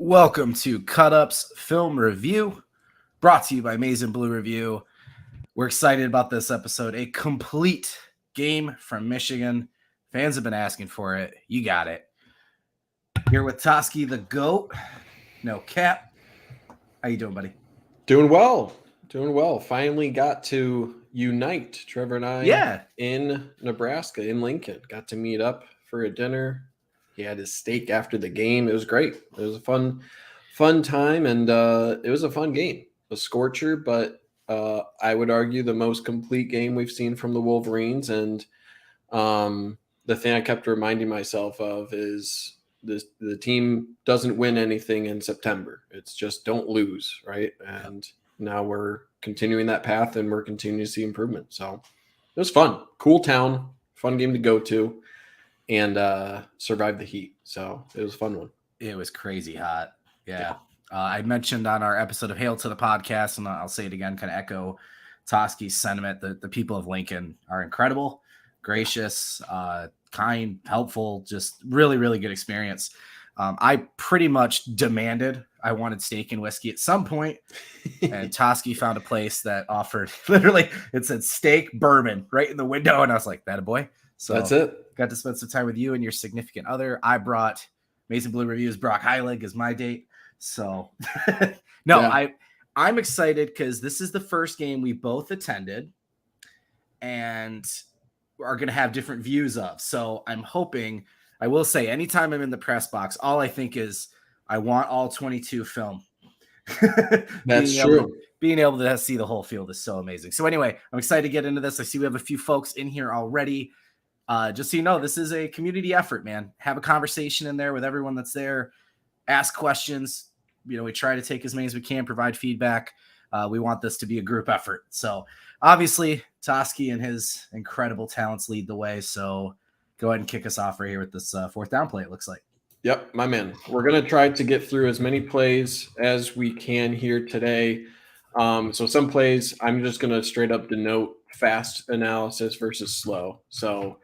Welcome to Cut Up's Film Review, brought to you by Maize and Blue Review. We're excited about this episode. A complete game from Michigan. Fans have been asking for it. You got it. Here with Toski the GOAT. No cap. How you doing, buddy? Doing well. Finally got to unite, Trevor and I, in Nebraska, in Lincoln. Got to meet up for a dinner. He had his steak after the game. It was great. It was a fun time, and it was a fun game. A scorcher, but I would argue the most complete game we've seen from the Wolverines. And the thing I kept reminding myself of is the team doesn't win anything in September. It's just don't lose, right? And now we're continuing that path, and we're continuing to see improvement. So it was fun. Cool town. Fun game to go to. And survived the heat. So it was a fun one. It was crazy hot. Yeah. I mentioned on our episode of Hail to the Podcast, and I'll say it again, kind of echo Toski's sentiment. The people of Lincoln are incredible, gracious, kind, helpful, just really, really good experience. I pretty much demanded I wanted steak and whiskey at some point, and Toski found a place that offered, literally, it said steak, bourbon right in the window, and I was like, that a boy. So that's it. Got to spend some time with you and your significant other. I brought Mason Blue Reviews, Brock Heilig as my date. So I'm excited because this is the first game we both attended and are going to have different views of. So I'm hoping, I will say, anytime I'm in the press box, all I think is I want all 22 film. That's true. Being able to see the whole field is so amazing. So anyway, I'm excited to get into this. I see we have a few folks in here already. Just so you know, this is a community effort, man. Have a conversation in there with everyone that's there. Ask questions. We try to take as many as we can, provide feedback. We want this to be a group effort. So obviously, Toski and his incredible talents lead the way. So go ahead and kick us off right here with this fourth down play, it looks like. Yep, my man. We're going to try to get through as many plays as we can here today. So some plays, I'm just going to straight up denote fast analysis versus slow. So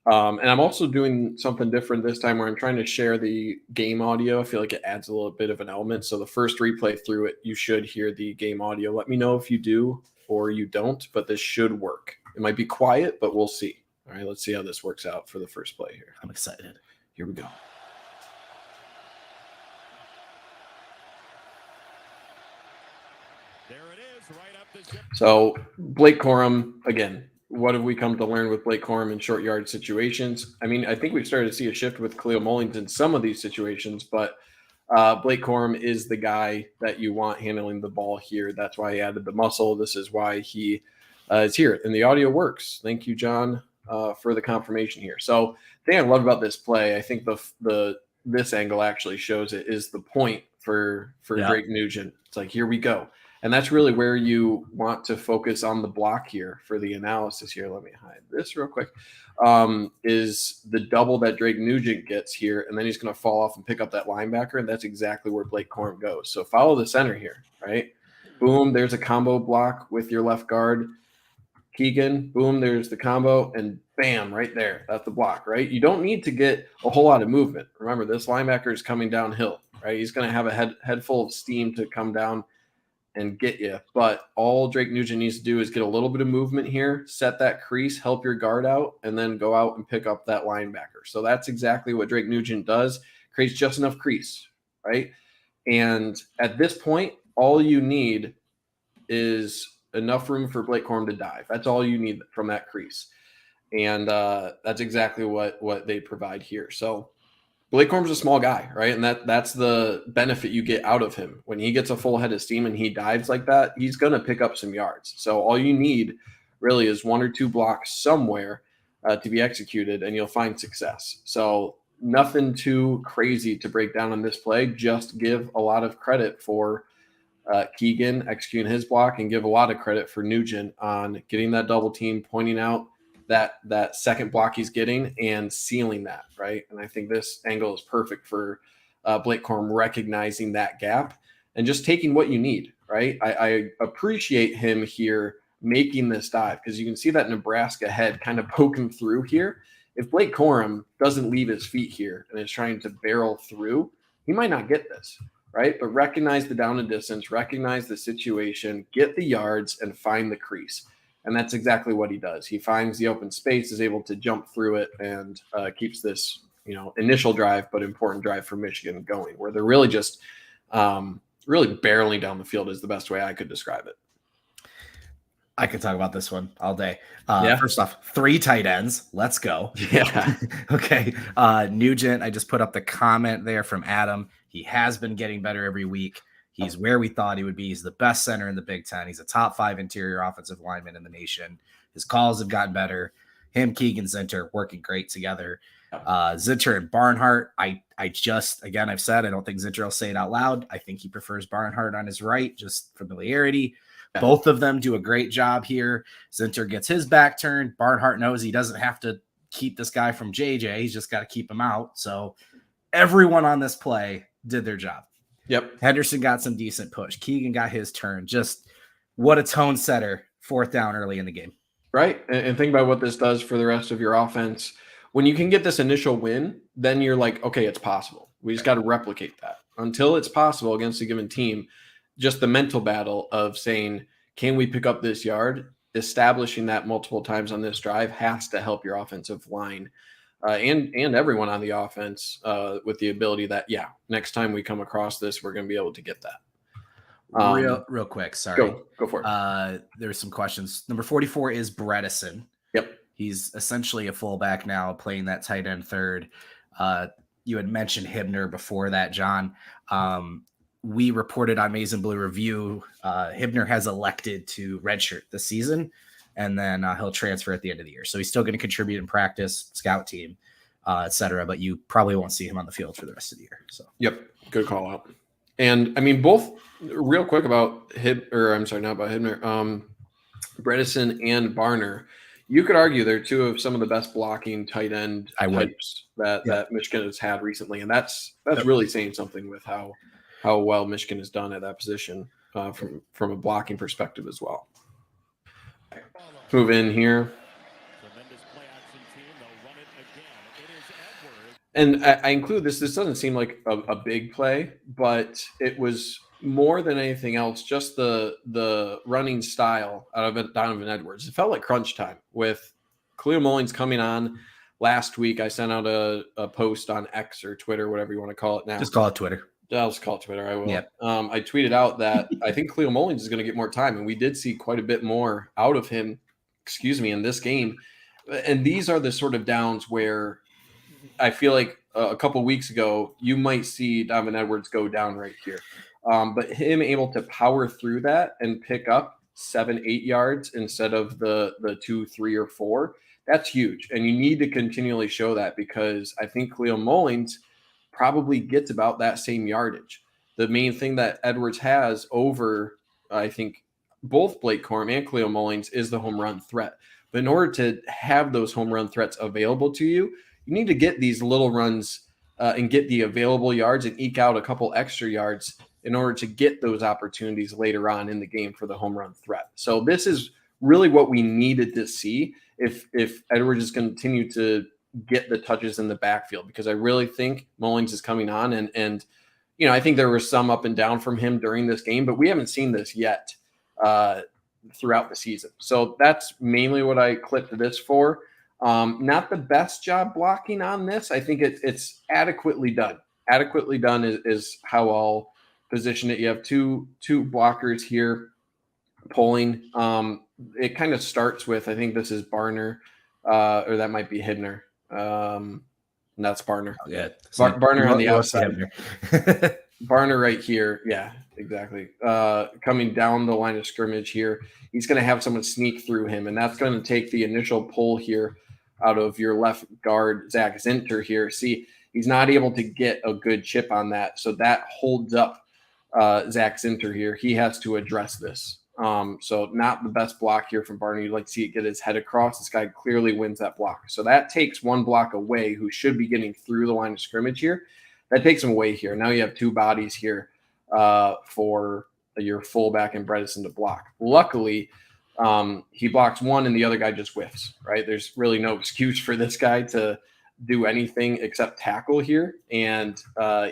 and I'm also doing something different this time where I'm trying to share the game audio. I feel like it adds a little bit of an element. So the first replay through it, you should hear the game audio. Let me know if you do or you don't, but this should work. It might be quiet, but we'll see. All right, let's see how this works out for the first play here. I'm excited. Here we go. There it is, right up the zip. So Blake Corum, again, what have we come to learn with Blake Corum in short yard situations? I mean, I think we've started to see a shift with Kalel Mullings in some of these situations, but Blake Corum is the guy that you want handling the ball here. That's why he added the muscle. This is why he is here. And the audio works. Thank you, John, for the confirmation here. So the thing I love about this play, I think this angle actually shows it, is the point for Drake Nugent. It's like, here we go. And that's really where you want to focus on the block here for the analysis here. Let me hide this real quick. Is the double that Drake Nugent gets here, and then he's going to fall off and pick up that linebacker, and that's exactly where Blake Corum goes. So follow the center here, right? Boom, there's a combo block with your left guard. Keegan, boom, there's the combo, and bam, right there. That's the block, right? You don't need to get a whole lot of movement. Remember, this linebacker is coming downhill, right? He's going to have a head full of steam to come down and get you. But all Drake Nugent needs to do is get a little bit of movement here, set that crease, help your guard out, and then go out and pick up that linebacker. So that's exactly what Drake Nugent does. Creates just enough crease, right? And at this point, all you need is enough room for Blake Corum to dive. That's all you need from that crease. And that's exactly what they provide here. So Blake Corum's a small guy, right? And that's the benefit you get out of him. When he gets a full head of steam and he dives like that, he's going to pick up some yards. So all you need really is one or two blocks somewhere to be executed, and you'll find success. So nothing too crazy to break down on this play. Just give a lot of credit for Keegan executing his block, and give a lot of credit for Nugent on getting that double team, pointing out that second block he's getting and sealing that, right? And I think this angle is perfect for Blake Corum recognizing that gap and just taking what you need, right? I appreciate him here making this dive because you can see that Nebraska head kind of poking through here. If Blake Corum doesn't leave his feet here and is trying to barrel through, he might not get this. right? But recognize the down and distance, recognize the situation, get the yards, and find the crease. And that's exactly what he does. He finds the open space, is able to jump through it, and keeps this, initial drive, but important drive for Michigan going, where they're really just really barreling down the field is the best way I could describe it. I could talk about this one all day. Yeah. First off, 3 tight ends. Let's go. Yeah. Okay. Nugent, I just put up the comment there from Adam. He has been getting better every week. He's where we thought he would be. He's the best center in the Big Ten. He's a top 5 interior offensive lineman in the nation. His calls have gotten better. Him, Keegan, Zinter working great together. Zinter and Barnhart, I just, again, I've said, I don't think Zinter will say it out loud. I think he prefers Barnhart on his right, just familiarity. Yeah. Both of them do a great job here. Zinter gets his back turned. Barnhart knows he doesn't have to keep this guy from JJ. He's just got to keep him out. So everyone on this play did their job. Yep. Henderson got some decent push. Keegan got his turn. Just what a tone setter, 4th down early in the game. Right. And think about what this does for the rest of your offense. When you can get this initial win, then you're like, okay, it's possible. We just got to replicate that. Until it's possible against a given team, just the mental battle of saying, can we pick up this yard? Establishing that multiple times on this drive has to help your offensive line and everyone on the offense with the ability that, next time we come across this, we're going to be able to get that. Real quick. Sorry. Go for it. There's some questions. Number 44 is Bredesen. Yep. He's essentially a fullback now, playing that tight end third. You had mentioned Hibner before that, John. We reported on Maize and Blue Review, Hibner has elected to redshirt this season, and then he'll transfer at the end of the year. So he's still going to contribute in practice, scout team, et cetera, but you probably won't see him on the field for the rest of the year. So, yep, good call out. And I mean, both real quick about Hibner, Bredesen and Barner. You could argue they're 2 of some of the best blocking tight end types that Michigan has had recently, and that's really saying something with how well Michigan has done at that position from a blocking perspective as well. Move in here. And I include this. This doesn't seem like a big play, but it was more than anything else just the running style out of Donovan Edwards. It felt like crunch time with Kalel Mullings coming on last week. I sent out a post on X or Twitter, whatever you want to call it now. Just call it Twitter. I'll just call it Twitter. I will. Yep. I tweeted out that I think Kalel Mullings is going to get more time, and we did see quite a bit more out of him, in this game. And these are the sort of downs where I feel like a couple weeks ago, you might see Donovan Edwards go down right here. But him able to power through that and pick up 7-8 yards instead of the 2, 3, or 4, that's huge. And you need to continually show that, because I think Kalel Mullings probably gets about that same yardage. The main thing that Edwards has over, I think, both Blake Corum and Kalel Mullings is the home run threat. But in order to have those home run threats available to you, you need to get these little runs and get the available yards and eke out a couple extra yards in order to get those opportunities later on in the game for the home run threat. So this is really what we needed to see if Edwards is going to continue to get the touches in the backfield, because I really think Mullings is coming on and I think there was some up and down from him during this game, but we haven't seen this yet throughout the season. So that's mainly what I clipped this for. Not the best job blocking on this. I think it's adequately done. Adequately done is how I'll position it. You have two blockers here pulling. It kind of starts with, I think this is Barner, or that might be Hibner. And that's Barner. Oh, yeah. Barner on the outside. Barner right here. Yeah, exactly. Coming down the line of scrimmage here. He's going to have someone sneak through him, and that's going to take the initial pull here out of your left guard, Zach Zinter here. See, he's not able to get a good chip on that, so that holds up Zach Zinter here. He has to address this. So not the best block here from Barney. You'd like to see it get his head across. This guy clearly wins that block. So that takes one block away, who should be getting through the line of scrimmage here. That takes him away here. Now you have two bodies here for your fullback and Bredesen to block. Luckily, he blocks one and the other guy just whiffs, right? There's really no excuse for this guy to do anything except tackle here, and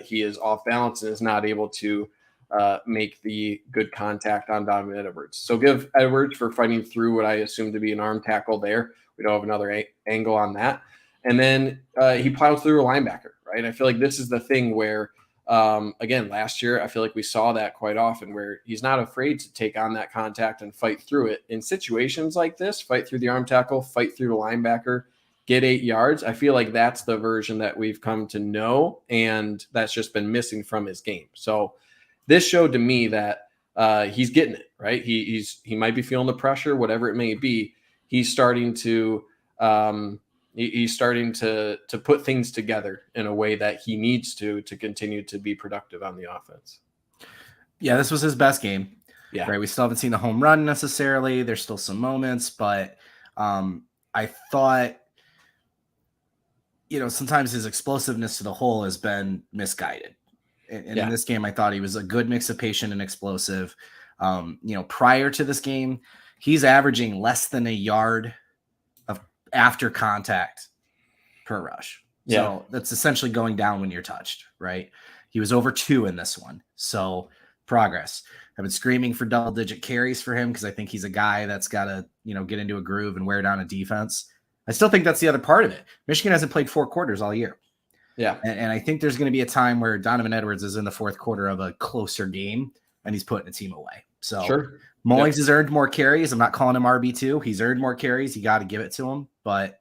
he is off balance and is not able to make the good contact on Donovan Edwards. So give Edwards for fighting through what I assume to be an arm tackle there. We don't have another angle on that. And then he plows through a linebacker, right? I feel like this is the thing where, again, last year, I feel like we saw that quite often where he's not afraid to take on that contact and fight through it. In situations like this, fight through the arm tackle, fight through the linebacker, get 8 yards. I feel like that's the version that we've come to know, and that's just been missing from his game. So this showed to me that he's getting it, right? He might be feeling the pressure, whatever it may be. He's starting to put things together in a way that he needs to continue to be productive on the offense. Yeah, this was his best game. Yeah. Right. We still haven't seen the home run necessarily. There's still some moments, but I thought, sometimes his explosiveness to the hole has been misguided. And in this game, I thought he was a good mix of patient and explosive. Prior to this game, he's averaging less than a yard of after contact per rush. Yeah. So that's essentially going down when you're touched, right? He was over 2 in this one. So progress. I've been screaming for double-digit carries for him because I think he's a guy that's got to, get into a groove and wear down a defense. I still think that's the other part of it. Michigan hasn't played 4 quarters all year. Yeah. And I think there's going to be a time where Donovan Edwards is in the 4th quarter of a closer game and he's putting a team away. So sure. Mullings has earned more carries. I'm not calling him RB2. He's earned more carries. You got to give it to him. But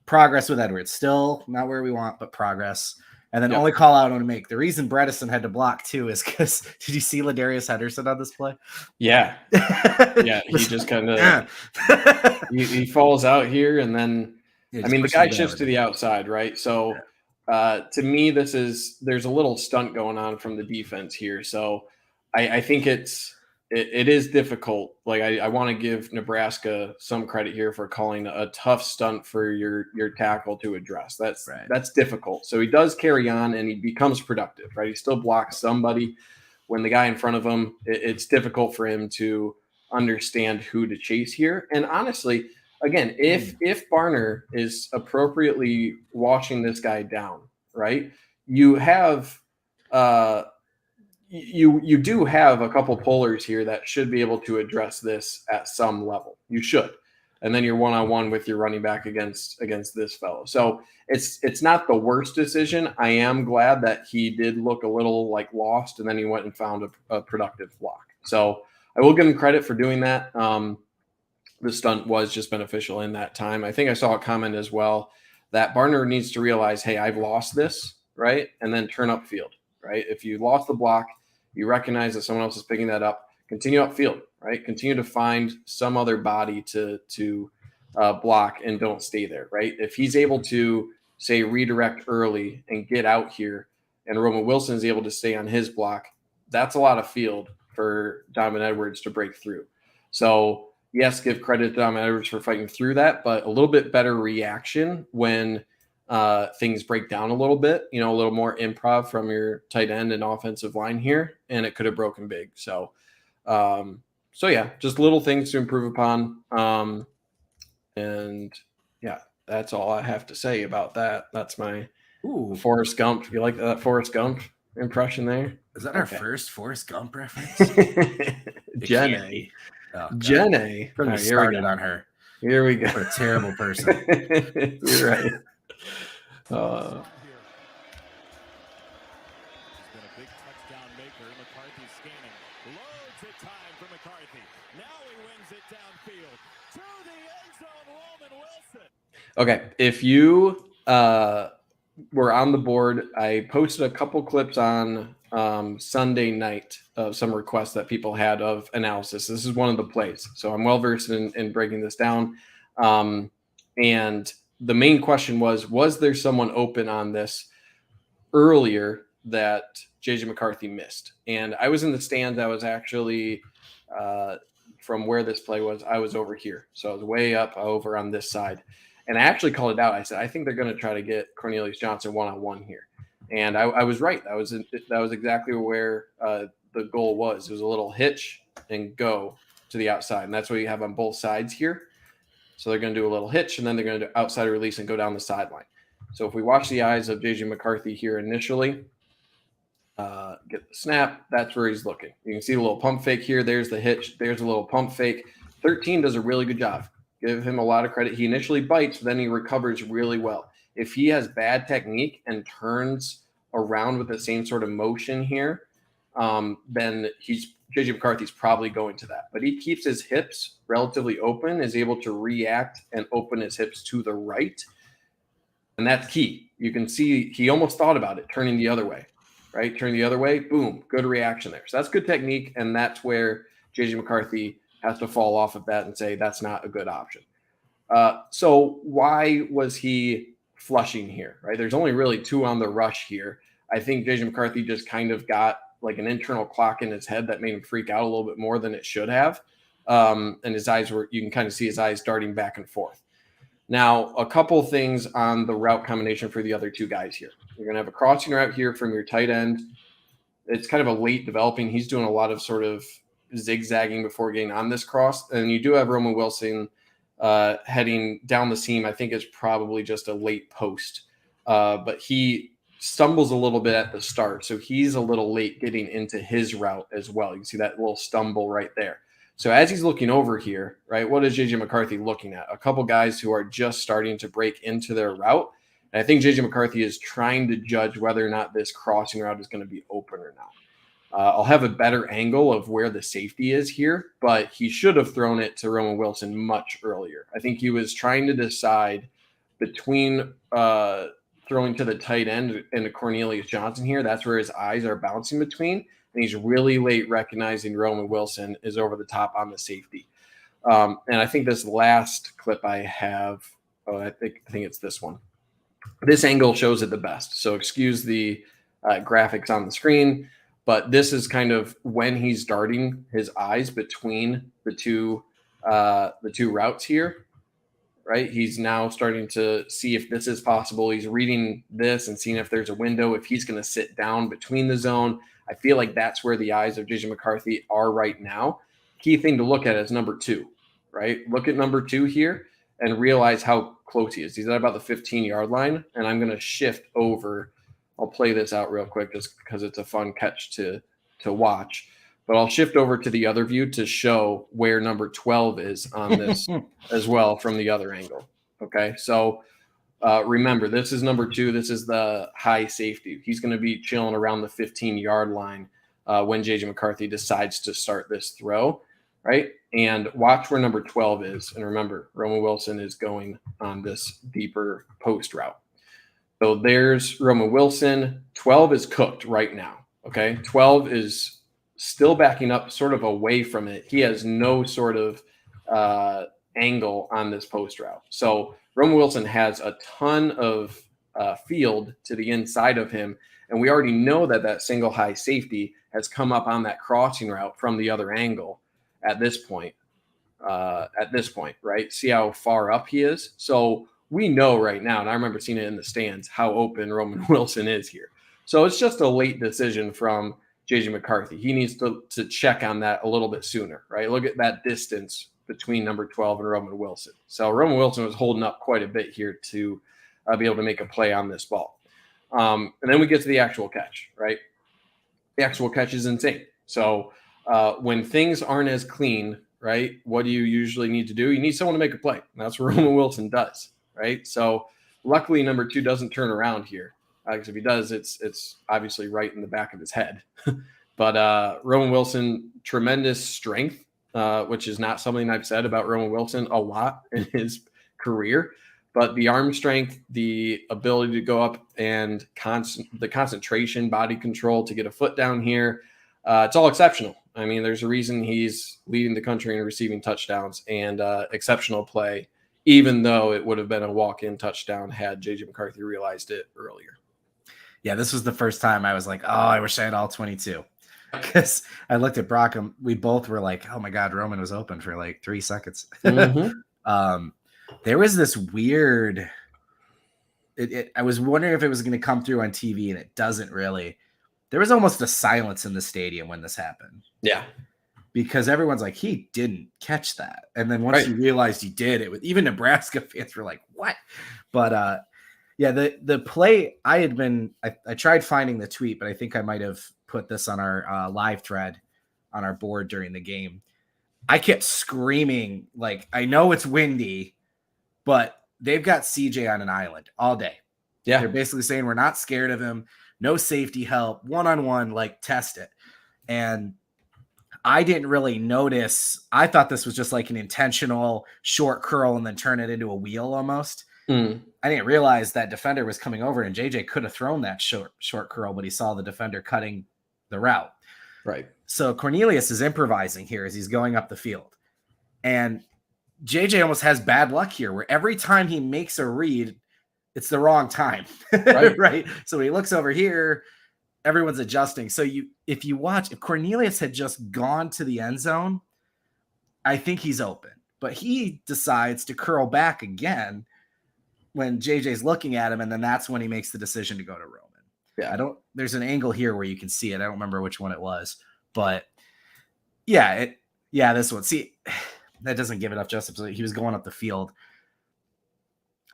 progress with Edwards. Still not where we want, but progress. And then only call out I want to make. The reason Bredesen had to block too is because did you see Ladarius Henderson on this play? Yeah. Yeah. He just kind of he falls out here and then the guy shifts to the outside, right? So to me, there's a little stunt going on from the defense here. So I think it is difficult. Like I want to give Nebraska some credit here for calling a tough stunt for your tackle to address. That's difficult. So he does carry on and he becomes productive, right? He still blocks somebody when the guy in front of him, it's difficult for him to understand who to chase here. And honestly, again, if Barner is appropriately watching this guy down, right, you have you do have a couple pullers here that should be able to address this at some level. You should. And then you're one-on-one with your running back against this fellow. So it's not the worst decision. I am glad that he did look a little like lost and then he went and found a productive block. So I will give him credit for doing that. The stunt was just beneficial in that time. I think I saw a comment as well that Barner needs to realize, hey, I've lost this, right? And then turn upfield, right? If you lost the block, you recognize that someone else is picking that up, continue upfield, right? Continue to find some other body to block and don't stay there, right? If he's able to, say, redirect early and get out here and Roman Wilson is able to stay on his block, that's a lot of field for Donovan Edwards to break through. So, yes, give credit to Donovan Edwards for fighting through that, but a little bit better reaction when things break down a little bit, a little more improv from your tight end and offensive line here, and it could have broken big. So yeah, just little things to improve upon. And yeah, that's all I have to say about that. That's my Forrest Gump. You like that Forrest Gump impression there? Is that our first Forrest Gump reference? Jenny. Oh, Jenny. Right, started on her. Here we go. What a terrible person. You're right. He's been a big touchdown maker. McCarthy scanning. Loads of time for McCarthy. Now he wins it downfield. To the end zone, Roman Wilson. Okay. If you were on the board, I posted a couple clips on Sunday night of some requests that people had of analysis. This is one of the plays. So I'm well versed in breaking this down. And the main question was there someone open on this earlier that JJ McCarthy missed? And I was in the stands. I was actually from where this play was, I was over here. So I was way up over on this side. And I actually called it out. I said, I think they're going to try to get Cornelius Johnson one-on-one here. And I was right. That was exactly where the goal was. It was a little hitch and go to the outside. And that's what you have on both sides here. So they're going to do a little hitch, and then they're going to do outside release and go down the sideline. So if we watch the eyes of J.J. McCarthy here initially, get the snap, that's where he's looking. You can see a little pump fake here. There's the hitch. There's a little pump fake. 13 does a really good job. Give him a lot of credit. He initially bites, but then he recovers really well. If he has bad technique and turns around with the same sort of motion here, then J.J. McCarthy's probably going to that. But he keeps his hips relatively open, is able to react and open his hips to the right. And that's key. You can see he almost thought about it, turning the other way, right? Turn the other way, boom, good reaction there. So that's good technique, and that's where J.J. McCarthy has to fall off of that and say that's not a good option. So why was he flushing here, right? There's only really 2 on the rush here. I think J.J. McCarthy just kind of got like an internal clock in his head that made him freak out a little bit more than it should have. And his eyes you can kind of see his eyes darting back and forth. Now, a couple things on the route combination for the other 2 guys here. You're going to have a crossing route here from your tight end. It's kind of a late developing. He's doing a lot of sort of zigzagging before getting on this cross. And you do have Roman Wilson heading down the seam. I think it's probably just a late post. But he stumbles a little bit at the start. So he's a little late getting into his route as well. You can see that little stumble right there. So as he's looking over here, right, what is J.J. McCarthy looking at? A couple guys who are just starting to break into their route. And I think J.J. McCarthy is trying to judge whether or not this crossing route is going to be open or not. I'll have a better angle of where the safety is here, but he should have thrown it to Roman Wilson much earlier. I think he was trying to decide between throwing to the tight end and to Cornelius Johnson here. That's where his eyes are bouncing between. And he's really late recognizing Roman Wilson is over the top on the safety. And I think this last clip I have, I think it's this one. This angle shows it the best. So excuse the graphics on the screen, but this is kind of when he's darting his eyes between the two routes here, right? He's now starting to see if this is possible. He's reading this and seeing if there's a window, if he's going to sit down between the zone. I feel like that's where the eyes of J.J. McCarthy are right now. Key thing to look at is number 2, right? Look at number 2 here and realize how close he is. He's at about the 15-yard line, and I'm going to shift over. I'll play this out real quick just because it's a fun catch to watch. But I'll shift over to the other view to show where number 12 is on this as well from the other angle. Okay, so remember, this is number 2. This is the high safety. He's going to be chilling around the 15-yard line when J.J. McCarthy decides to start this throw, right? And watch where number 12 is. And remember, Roman Wilson is going on this deeper post route. So there's Roman Wilson. 12 is cooked right now, okay? 12 is still backing up sort of away from it. He has no sort of angle on this post route. So Roman Wilson has a ton of field to the inside of him, and we already know that single high safety has come up on that crossing route from the other angle at this point, right? See how far up he is? So we know right now, and I remember seeing it in the stands, how open Roman Wilson is here. So it's just a late decision from J.J. McCarthy. He needs to check on that a little bit sooner, right? Look at that distance between number 12 and Roman Wilson. So Roman Wilson was holding up quite a bit here to be able to make a play on this ball. And then we get to the actual catch, right? The actual catch is insane. So when things aren't as clean, right, what do you usually need to do? You need someone to make a play. And that's what Roman Wilson does, right? So luckily number 2 doesn't turn around here. Because if he does, it's obviously right in the back of his head. But Roman Wilson, tremendous strength, which is not something I've said about Roman Wilson a lot in his career. But the arm strength, the ability to go up and the concentration, body control to get a foot down here, it's all exceptional. I mean, there's a reason he's leading the country in receiving touchdowns and exceptional play, even though it would have been a walk-in touchdown had J.J. McCarthy realized it earlier. Yeah, this was the first time I was like, oh, I wish I had all 22. Because I looked at Brock and we both were like, oh my God, Roman was open for like 3 seconds. Mm-hmm. There was this weird, I was wondering if it was going to come through on TV, and it doesn't really. There was almost a silence in the stadium when this happened. Yeah. Because everyone's like, he didn't catch that. And then once you realized he did, it was even Nebraska fans were like, what? But Yeah, the play I tried finding the tweet, but I think I might have put this on our live thread on our board during the game. I kept screaming, like, I know it's windy, but they've got CJ on an island all day. Yeah. They're basically saying we're not scared of him, no safety help, one-on-one, like, test it. And I didn't really notice. I thought this was just like an intentional short curl and then turn it into a wheel almost. I didn't realize that defender was coming over, and JJ could have thrown that short curl, but he saw the defender cutting the route. Right. So Cornelius is improvising here as he's going up the field. And JJ almost has bad luck here, where every time he makes a read, it's the wrong time. Right. Right. So when he looks over here, everyone's adjusting. So if Cornelius had just gone to the end zone, I think he's open. But he decides to curl back again when JJ's looking at him, and then that's when he makes the decision to go to Roman. Yeah. There's an angle here where you can see it. I don't remember which one it was, but this one. See, that doesn't give it up justice. He was going up the field.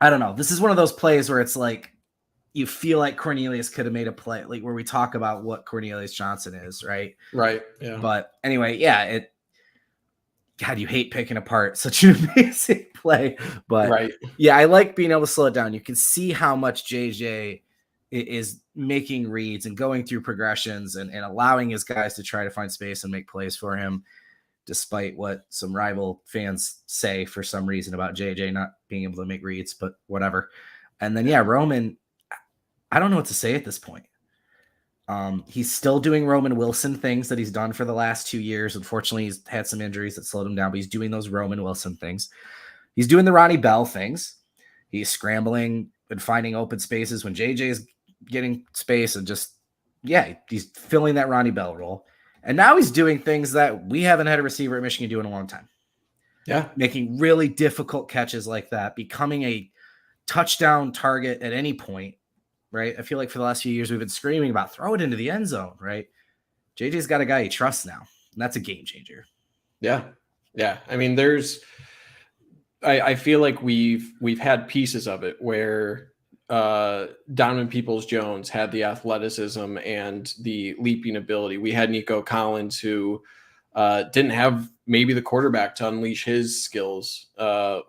I don't know. This is one of those plays where it's like you feel like Cornelius could have made a play, like where we talk about what Cornelius Johnson is, right? Right. Yeah. But anyway, God, you hate picking apart such an amazing play. But right. Yeah, I like being able to slow it down. You can see how much JJ is making reads and going through progressions and allowing his guys to try to find space and make plays for him, despite what some rival fans say for some reason about JJ not being able to make reads, but whatever. And then, Roman, I don't know what to say at this point. He's still doing Roman Wilson things that he's done for the last 2 years. Unfortunately, he's had some injuries that slowed him down, but he's doing those Roman Wilson things. He's doing the Ronnie Bell things. He's scrambling and finding open spaces when JJ is getting space and he's filling that Ronnie Bell role. And now he's doing things that we haven't had a receiver at Michigan do in a long time. Yeah. Making really difficult catches like that, becoming a touchdown target at any point. Right. I feel like for the last few years, we've been screaming about throw it into the end zone. Right. JJ's got a guy he trusts now. And that's a game changer. Yeah. Yeah. I mean, I feel like we've had pieces of it where Donovan Peoples-Jones had the athleticism and the leaping ability. We had Nico Collins, who didn't have maybe the quarterback to unleash his skills. I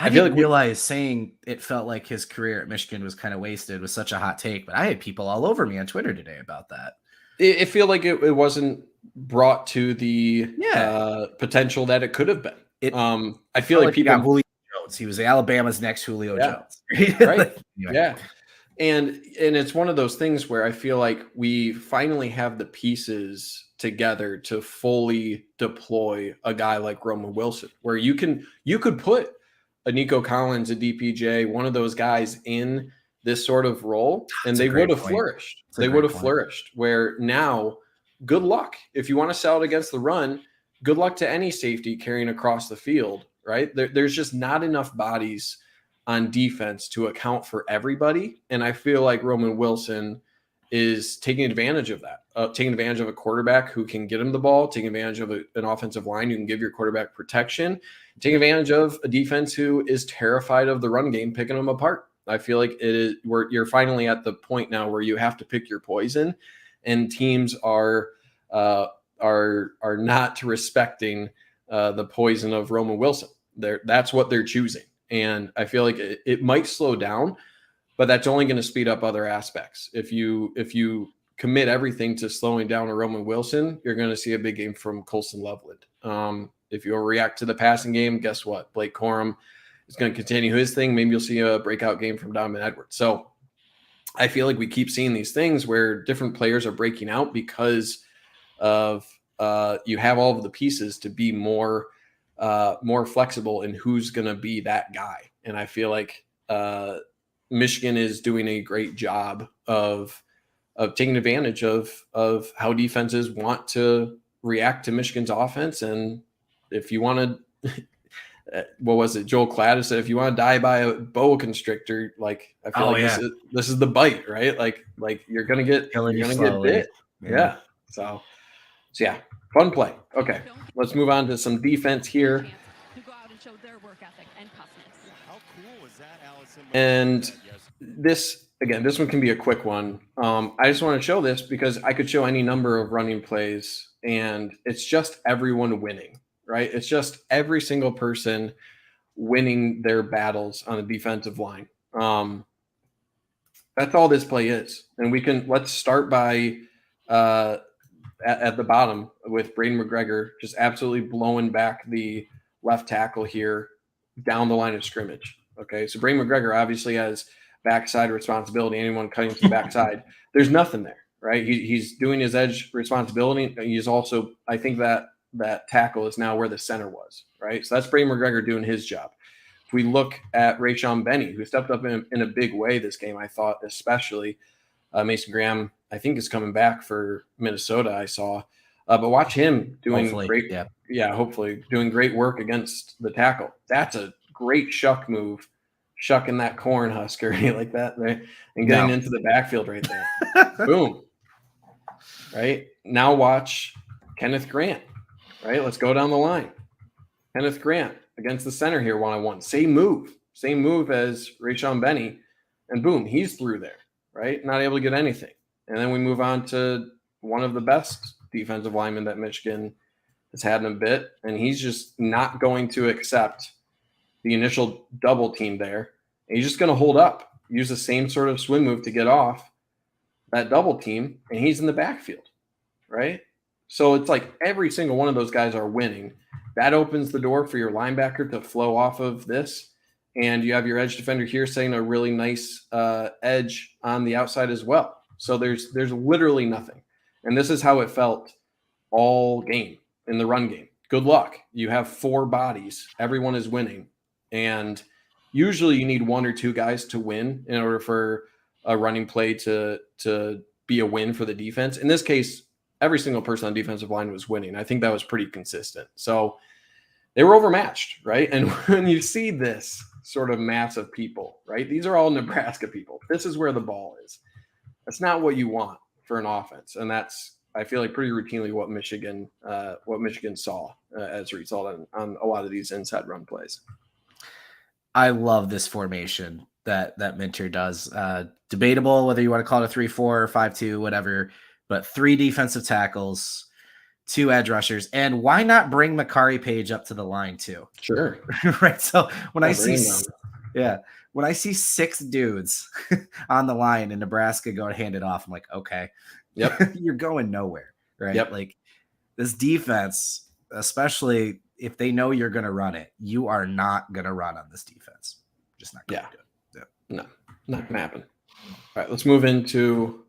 didn't realize saying it felt like his career at Michigan was kind of wasted was such a hot take, but I had people all over me on Twitter today about that. It feel like it wasn't brought to the potential that it could have been. I feel like people Julio Jones. He was Alabama's next Julio Jones. Right. Anyway. Yeah. And it's one of those things where I feel like we finally have the pieces together to fully deploy a guy like Roman Wilson, where you could put a Nico Collins, a DPJ, one of those guys in this sort of role, and they would have flourished. They would have flourished. Where now, good luck. If you want to sell it against the run, good luck to any safety carrying across the field, right? There's just not enough bodies on defense to account for everybody. And I feel like Roman Wilson is taking advantage of that, taking advantage of a quarterback who can get him the ball, taking advantage of an offensive line who can give your quarterback protection, taking advantage of a defense who is terrified of the run game, picking them apart. I feel like you're finally at the point now where you have to pick your poison, and teams are not respecting the poison of Roman Wilson. That's what they're choosing. And I feel like it might slow down, but that's only going to speed up other aspects. If you commit everything to slowing down a Roman Wilson, you're going to see a big game from Colson Loveland. If you react to the passing game, guess what? Blake Corum is going to continue his thing. Maybe you'll see a breakout game from Donovan Edwards. So I feel like we keep seeing these things where different players are breaking out because of you have all of the pieces to be more flexible in who's going to be that guy. And I feel like Michigan is doing a great job of taking advantage of how defenses want to react to Michigan's offense. And if you want to, what was it? Joel Kladdis said, if you want to die by a boa constrictor, like I feel this is the bite, right? Like you're gonna get bit. Yeah. So yeah, fun play. Okay, let's move on to some defense here. And this one can be a quick one. I just want to show this because I could show any number of running plays, and it's just everyone winning, right? It's just every single person winning their battles on the defensive line. That's all this play is. And let's start by at the bottom with Braden McGregor just absolutely blowing back the left tackle here down the line of scrimmage. Okay, so Braden McGregor obviously has backside responsibility. Anyone cutting to the backside, there's nothing there, right? He's doing his edge responsibility. He's also, I think that tackle is now where the center was, right? So that's Braden McGregor doing his job. If we look at Rayshon Benny, who stepped up in a big way this game, I thought especially. Mason Graham, I think, is coming back for Minnesota, I saw. But watch him doing great. Yeah, hopefully doing great work against the tackle. That's a great shuck move, shucking that Cornhusker like that, right? And getting into the backfield right there. Boom. Right? Now watch Kenneth Grant, right? Let's go down the line. Kenneth Grant against the center here one-on-one. Same move as Rayshon Benny. And boom, he's through there, right? Not able to get anything. And then we move on to one of the best defensive linemen that Michigan has had in a bit, and he's just not going to accept the initial double team there. And he's just going to hold up, use the same sort of swim move to get off that double team, and he's in the backfield, right? So it's like every single one of those guys are winning. That opens the door for your linebacker to flow off of this, and you have your edge defender here setting a really nice edge on the outside as well. So there's literally nothing. And this is how it felt all game in the run game. Good luck. You have 4 bodies. Everyone is winning. And usually you need 1 or 2 guys to win in order for a running play to be a win for the defense. In this case, every single person on the defensive line was winning. I think that was pretty consistent. So they were overmatched, right? And when you see this sort of mass of people, right? These are all Nebraska people. This is where the ball is. That's not what you want for an offense. And that's, I feel like, pretty routinely what Michigan saw as a result on a lot of these inside run plays. I love this formation that Minter does. Debatable whether you want to call it a 3-4 or 5-2, whatever, but 3 defensive tackles, 2 edge rushers, and why not bring Makari Page up to the line too? Sure. Right. So when I see 6 dudes on the line in Nebraska go and hand it off, I'm like, okay, yep, you're going nowhere, right? Yep. Like this defense, especially if they know you're going to run it, you are not going to run on this defense. Just not going to do it. Yeah. No, not going to happen. All right, let's move into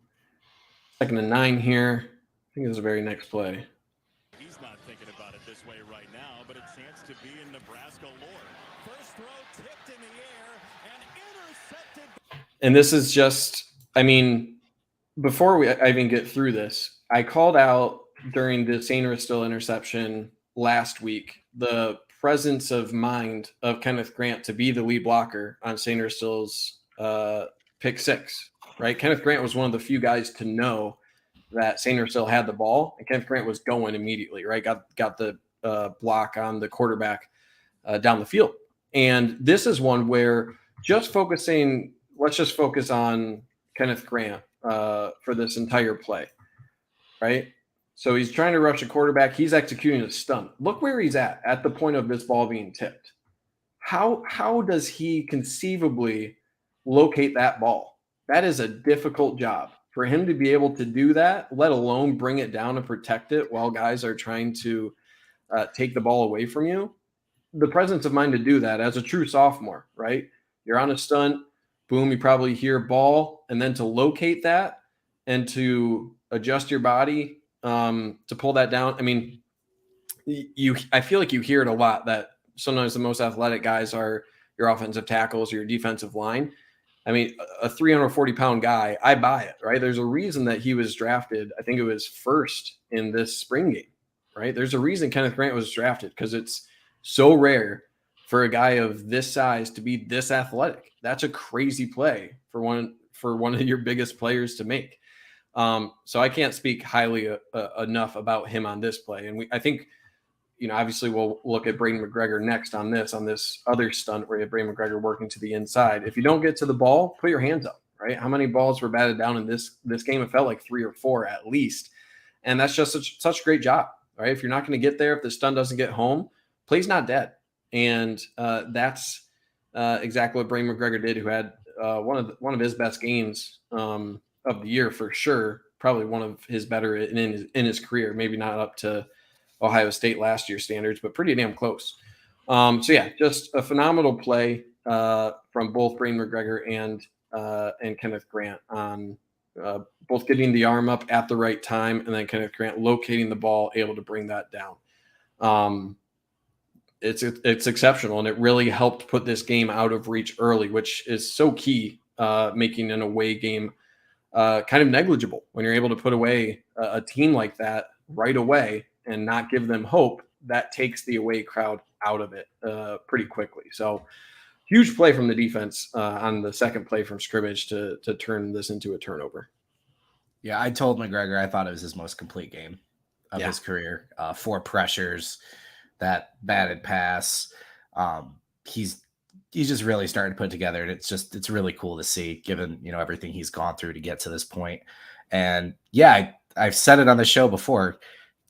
2nd and 9 here. I think this is the very next play. He's not thinking about it this way right now, but a chance to be in Nebraska lore. First throw tipped in the air and intercepted. And this is just, I mean, before I even get through this, I called out during the Sainer Still interception last week the presence of mind of Kenneth Grant to be the lead blocker on Sainer Still's pick 6, right? Kenneth Grant was one of the few guys to know that Sainer Still had the ball, and Kenneth Grant was going immediately, right? Got the block on the quarterback down the field. And this is one where let's just focus on Kenneth Grant for this entire play, right? So he's trying to rush a quarterback. He's executing a stunt. Look where he's at the point of this ball being tipped. How does he conceivably locate that ball? That is a difficult job. For him to be able to do that, let alone bring it down and protect it while guys are trying to take the ball away from you, the presence of mind to do that as a true sophomore, right? You're on a stunt, boom, you probably hear ball, and then to locate that and to adjust your body to pull that down. I mean, I feel like you hear it a lot that sometimes the most athletic guys are your offensive tackles or your defensive line. I mean, a 340-pound guy, I buy it, right? There's a reason that he was drafted. I think it was first in this spring game, right? There's a reason Kenneth Grant was drafted because it's so rare for a guy of this size to be this athletic. That's a crazy play for one of your biggest players to make. So I can't speak highly enough about him on this play. And I think obviously we'll look at Braden McGregor next on this other stunt where you have Braden McGregor working to the inside. If you don't get to the ball, put your hands up, right? How many balls were batted down in this game? It felt like 3 or 4 at least. And that's just such a great job, right? If you're not going to get there, if the stunt doesn't get home, play's not dead. And that's exactly what Braden McGregor did, who had one of his best games of the year for sure. Probably one of his better in his career. Maybe not up to Ohio State last year standards, but pretty damn close. So yeah, just a phenomenal play from both Braden McGregor and Kenneth Grant on both getting the arm up at the right time, and then Kenneth Grant locating the ball, able to bring that down. It's exceptional, and it really helped put this game out of reach early, which is so key, making an away game kind of negligible when you're able to put away a team like that right away and not give them hope. That takes the away crowd out of it pretty quickly. So huge play from the defense on the second play from scrimmage to turn this into a turnover. Yeah, I told McGregor I thought it was his most complete game of his career. 4 pressures, that batted pass. He's just really starting to put together, and it's really cool to see, given everything he's gone through to get to this point. And yeah, I've said it on the show before.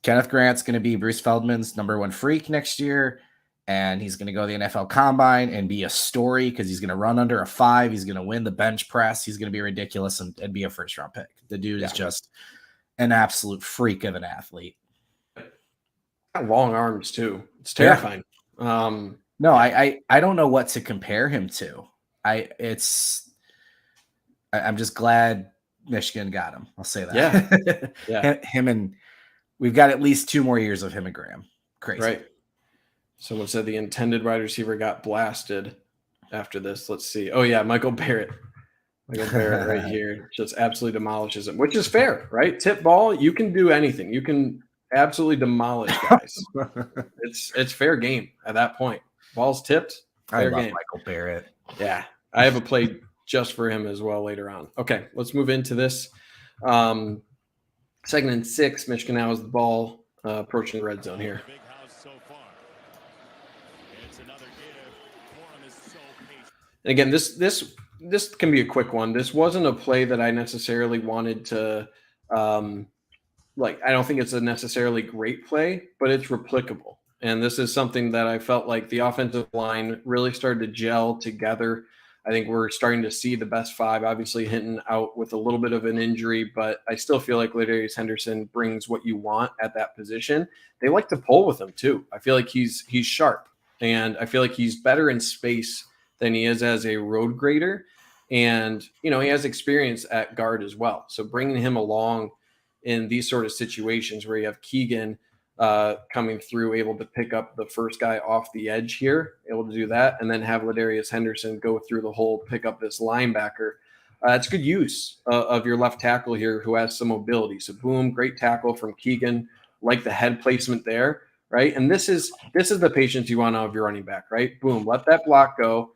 Kenneth Grant's going to be Bruce Feldman's #1 freak next year, and he's going to go to the NFL Combine and be a story because he's going to run under a 5. He's going to win the bench press. He's going to be ridiculous and be a first-round pick. The dude is just an absolute freak of an athlete. Got long arms too. It's terrifying. No, I don't know what to compare him to. I'm just glad Michigan got him. I'll say that. Yeah. Him and we've got at least 2 more years of him and Graham. Crazy. Right. Someone said the intended wide receiver got blasted after this. Let's see. Oh yeah, Michael Barrett. Michael Barrett right here just absolutely demolishes him, which is fair, right? Tip ball, you can do anything. You can absolutely demolish guys. It's fair game at that point. Ball's tipped. Fair I love game. Michael Barrett. Yeah, I have a play just for him as well later on. Okay, let's move into this. 2nd and 6. Michigan now has the ball approaching the red zone here. Big house so far. It's another give. Corum is so patient. And again, this can be a quick one. This wasn't a play that I necessarily wanted to I don't think it's a necessarily great play, but it's replicable. And this is something that I felt like the offensive line really started to gel together. I think we're starting to see the best 5, obviously Hinton out with a little bit of an injury, but I still feel like Ladarius Henderson brings what you want at that position. They like to pull with him too. I feel like he's sharp, and I feel like he's better in space than he is as a road grader. And, he has experience at guard as well. So bringing him along in these sort of situations where you have Keegan coming through, able to pick up the first guy off the edge here, able to do that, and then have Ladarius Henderson go through the hole, pick up this linebacker. It's good use of your left tackle here who has some mobility. So boom, great tackle from Keegan, like the head placement there, right? And this is the patience you want out of your running back, right? Boom, let that block go.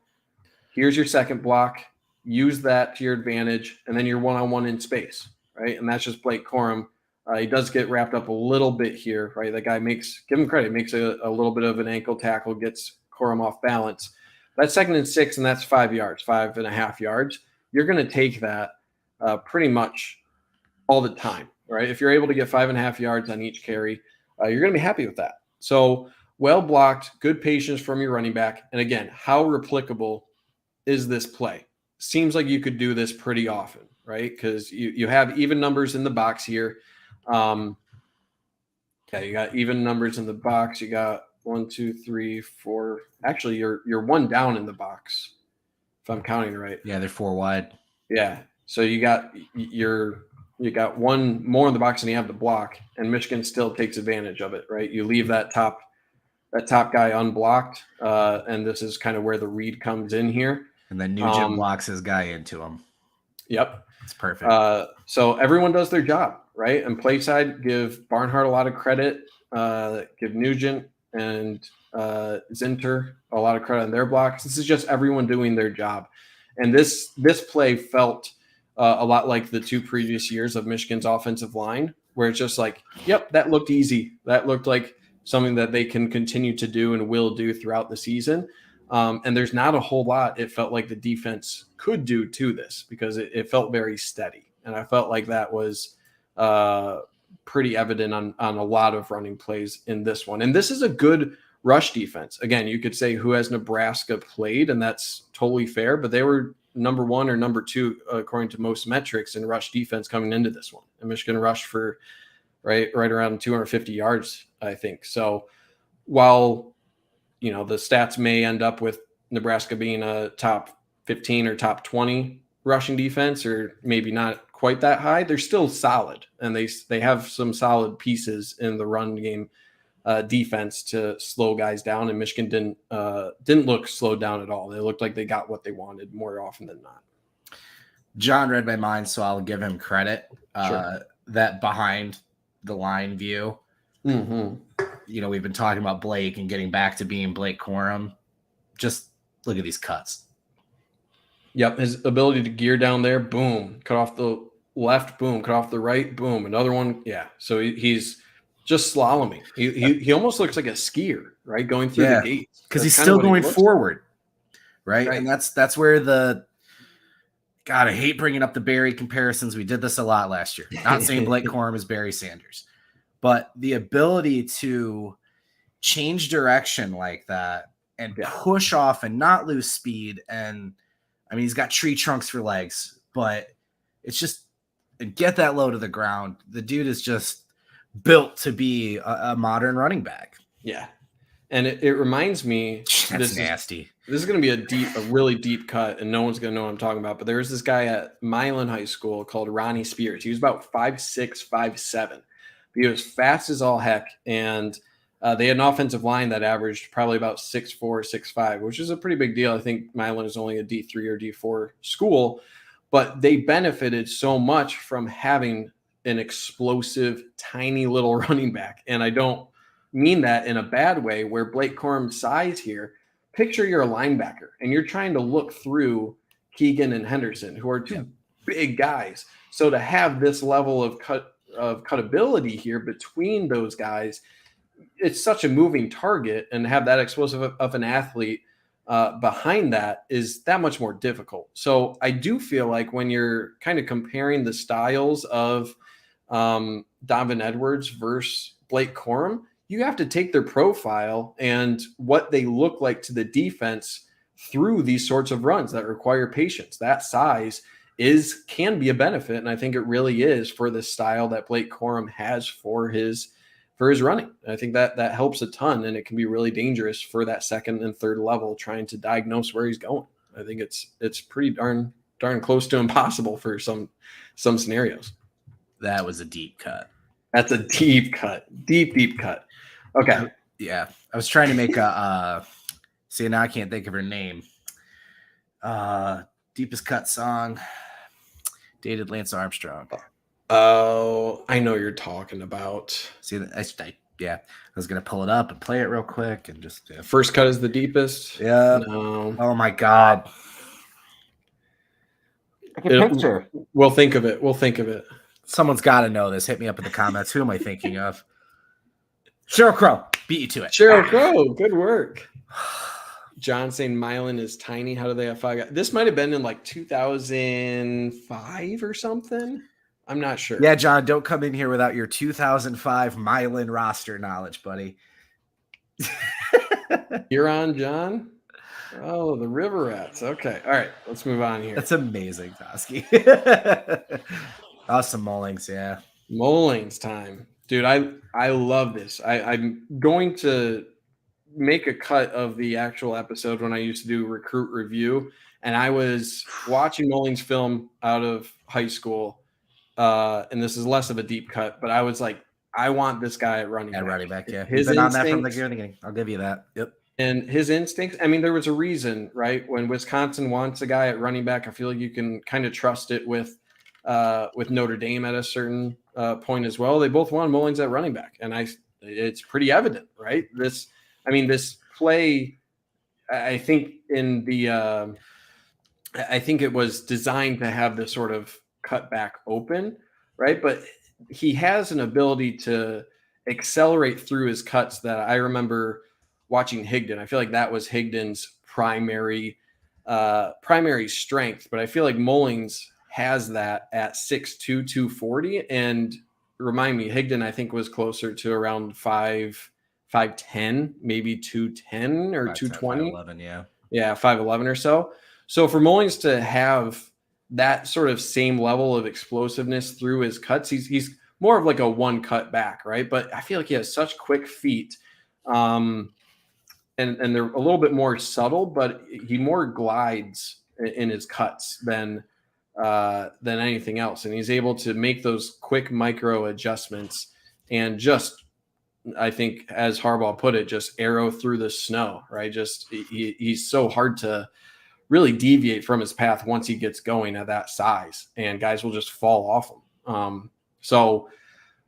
Here's your second block. Use that to your advantage, and then you're one-on-one in space, right? And that's just Blake Corum. He does get wrapped up a little bit here, right? That guy give him credit, makes a little bit of an ankle tackle, gets Corum off balance. That's 2nd and 6, and that's 5 yards, 5.5 yards. You're going to take that pretty much all the time, right? If you're able to get 5.5 yards on each carry, you're going to be happy with that. So well blocked, good patience from your running back. And again, how replicable is this play? Seems like you could do this pretty often, right? Because you have even numbers in the box here. You got even numbers in the box. You got 1, 2, 3, 4. Actually, you're 1 down in the box, if I'm counting right. Yeah, they're 4 wide. Yeah. So you got 1 more in the box than you have the block, and Michigan still takes advantage of it, right? You leave that top guy unblocked, and this is kind of where the read comes in here. And then Nugent blocks his guy into him. Yep. It's perfect. So everyone does their job, right? And play side, give Barnhart a lot of credit, give Nugent and Zinter a lot of credit on their blocks. This is just everyone doing their job. And this play felt a lot like the 2 previous years of Michigan's offensive line, where it's just like, yep, that looked easy. That looked like something that they can continue to do and will do throughout the season. And there's not a whole lot it felt like the defense could do to this, because it felt very steady. And I felt like that was pretty evident on a lot of running plays in this one. And this is a good rush defense. Again, you could say who has Nebraska played, and that's totally fair, but they were number 1 or number 2, according to most metrics, in rush defense coming into this one. And Michigan rushed for right around 250 yards, I think. So while, the stats may end up with Nebraska being a top 15 or top 20 rushing defense, or maybe not quite that high, they're still solid. And they have some solid pieces in the run game defense to slow guys down. And Michigan didn't look slowed down at all. They looked like they got what they wanted more often than not. John read my mind, so I'll give him credit. Sure. That behind the line view. Mm-hmm. We've been talking about Blake and getting back to being Blake Corum. Just look at these cuts. Yep, his ability to gear down there, boom, cut off the left, boom, cut off the right, boom, another one, yeah. So he's just slaloming. He almost looks like a skier, right, going through the gates. Because he's still going forward, right? And that's where God, I hate bringing up the Barry comparisons. We did this a lot last year. Not saying Blake Corum is Barry Sanders, but the ability to change direction like that and push off and not lose speed. And I mean, he's got tree trunks for legs, but it's just get that low to the ground. The dude is just built to be a modern running back. Yeah. And it reminds me, that's nasty. This is going to be a really deep cut, and no one's going to know what I'm talking about. But there was this guy at Milan High School called Ronnie Spears. He was about 5'6", 5'7". He was fast as all heck, and they had an offensive line that averaged probably about 6'4", 6'5", which is a pretty big deal. I think Milan is only a D3 or D4 school, but they benefited so much from having an explosive, tiny little running back. And I don't mean that in a bad way, where Blake Corum's size here, picture you're a linebacker and you're trying to look through Keegan and Henderson, who are two big guys. So to have this level of cutability here between those guys, it's such a moving target, and have that explosive of an athlete behind that is that much more difficult. So I do feel like when you're kind of comparing the styles of Donovan Edwards versus Blake Corum, you have to take their profile and what they look like to the defense through these sorts of runs that require patience. That size can be a benefit, and I think it really is for the style that Blake Corum has for his running. I think that helps a ton, and it can be really dangerous for that second and third level trying to diagnose where he's going. I think it's pretty darn close to impossible for some scenarios. That was a deep cut. That's a deep cut. Deep cut. Okay. Yeah. I was trying to make see, now I can't think of her name. Deepest cut song. Dated Lance Armstrong. Oh, I know you're talking about. See, I was going to pull it up and play it real quick and just. Yeah. First cut is the deepest. Yeah. No. Oh my God. I can picture. We'll think of it. Someone's got to know this. Hit me up in the comments. Who am I thinking of? Sheryl Crow. Beat you to it. Sheryl Crow. Good work. John saying Milan is tiny. How do they have 5 guys? This might have been in like 2005 or something. I'm not sure. Yeah, John, don't come in here without your 2005 Milan roster knowledge, buddy. You're on, John? Oh, the River Rats. Okay. All right. Let's move on here. That's amazing, Toski. Awesome Mullings, yeah. Mullings time. Dude, I love this. I'm going to make a cut of the actual episode when I used to do recruit review, and I was watching Mullings film out of high school, and this is less of a deep cut, but I was like, I want this guy at running back. Running back, yeah. His been on that from the beginning. I'll give you that. Yep. And his instincts, I mean, there was a reason, right? When Wisconsin wants a guy at running back, I feel like you can kind of trust it with Notre Dame at a certain point as well. They both want Mullings at running back, and it's pretty evident, right? This play, I think I think it was designed to have this sort of cut back open, right? But he has an ability to accelerate through his cuts that I remember watching Higdon. I feel like that was Higdon's primary strength, but I feel like Mullings has that at 6'2", 240. And remind me, Higdon, I think, was closer to around 5'10", maybe 210 or 220. 5'11", yeah. Yeah, 5'11" or so. So for Mullings to have that sort of same level of explosiveness through his cuts, he's more of like a one cut back, right? But I feel like he has such quick feet. And they're a little bit more subtle, but he more glides in his cuts than anything else. And he's able to make those quick micro adjustments and just, I think, as Harbaugh put it, just arrow through the snow, right? Just he's so hard to really deviate from his path once he gets going at that size, and guys will just fall off him. So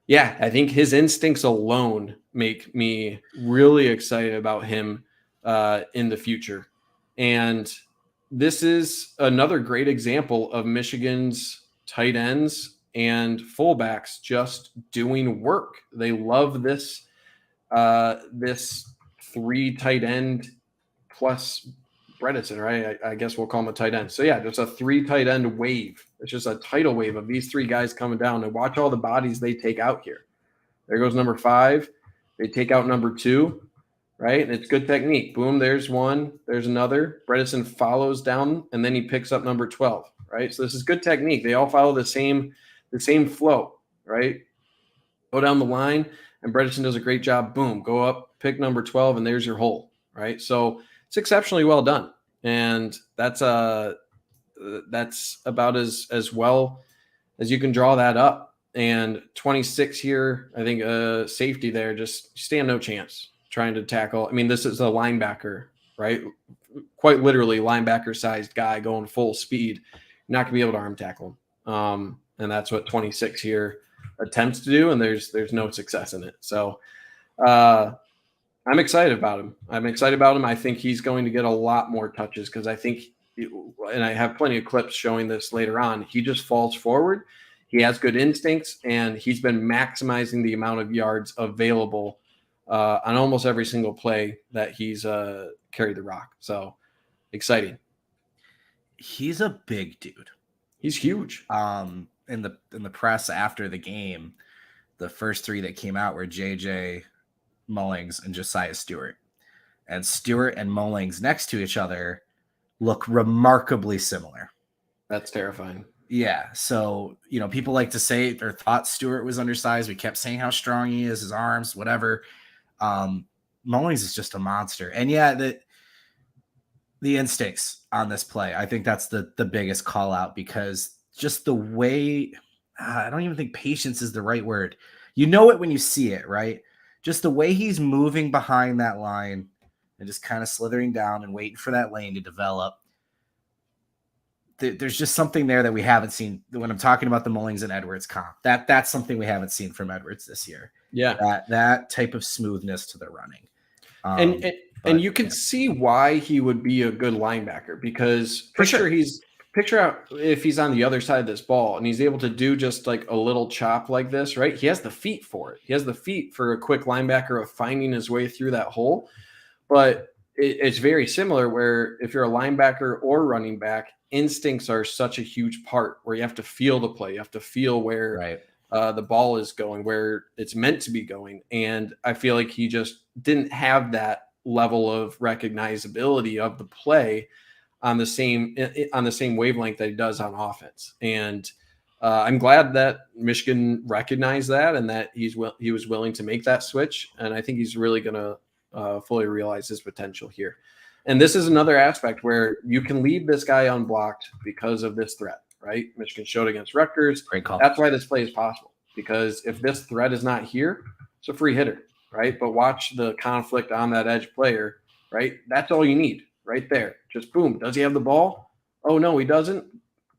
yeah, I think his instincts alone make me really excited about him in the future. And this is another great example of Michigan's tight ends and fullbacks just doing work. They love this three tight end plus Bredesen, right? I guess we'll call him a tight end. So yeah, there's a 3 tight end wave. It's just a tidal wave of these 3 guys coming down, and watch all the bodies they take out here. There goes number 5. They take out number 2, right? And it's good technique. Boom, there's one. There's another. Bredesen follows down, and then he picks up number 12, right? So this is good technique. They all follow the same flow, right? Go down the line, and Bredesen does a great job. Boom, go up, pick number 12, and there's your hole, right? So it's exceptionally well done. And that's about as well as you can draw that up. And 26 here, I think safety there, just stand no chance trying to tackle. I mean, this is a linebacker, right? Quite literally linebacker-sized guy going full speed. You're not going to be able to arm tackle him. And that's what 26 here attempts to do, and there's no success in it. So I'm excited about him. I think he's going to get a lot more touches because I think, and I have plenty of clips showing this later on, he just falls forward. He has good instincts, and he's been maximizing the amount of yards available on almost every single play that he's carried the rock. So exciting. He's a big dude. He's huge. In the press after the game, the first 3 that came out were JJ, Mullings, and Josiah Stewart. And Stewart and Mullings next to each other look remarkably similar. That's terrifying. Yeah. So, people like to say or thought Stewart was undersized. We kept saying how strong he is, his arms, whatever. Mullings is just a monster. And yeah, the instincts on this play, I think that's the biggest call out, because just the way, I don't even think patience is the right word. You know it when you see it, right? Just the way he's moving behind that line and just kind of slithering down and waiting for that lane to develop. There's just something there that we haven't seen when I'm talking about the Mullings and Edwards comp. That's something we haven't seen from Edwards this year. Yeah. That type of smoothness to the running. And you can see why he would be a good linebacker, because picture out if he's on the other side of this ball and he's able to do just like a little chop like this, right? He has the feet for it. He has the feet for a quick linebacker of finding his way through that hole. But it's very similar where if you're a linebacker or running back, instincts are such a huge part where you have to feel the play. You have to feel where the ball is going, where it's meant to be going. And I feel like he just didn't have that level of recognizability of the play on the same wavelength that he does on offense. And I'm glad that Michigan recognized that and that he was willing to make that switch. And I think he's really going to fully realize his potential here. And this is another aspect where you can leave this guy unblocked because of this threat, right? Michigan showed against Rutgers. Great call. That's why this play is possible, because if this threat is not here, it's a free hitter, right? But watch the conflict on that edge player, right? That's all you need right there. Just boom. Does he have the ball? Oh, no, he doesn't.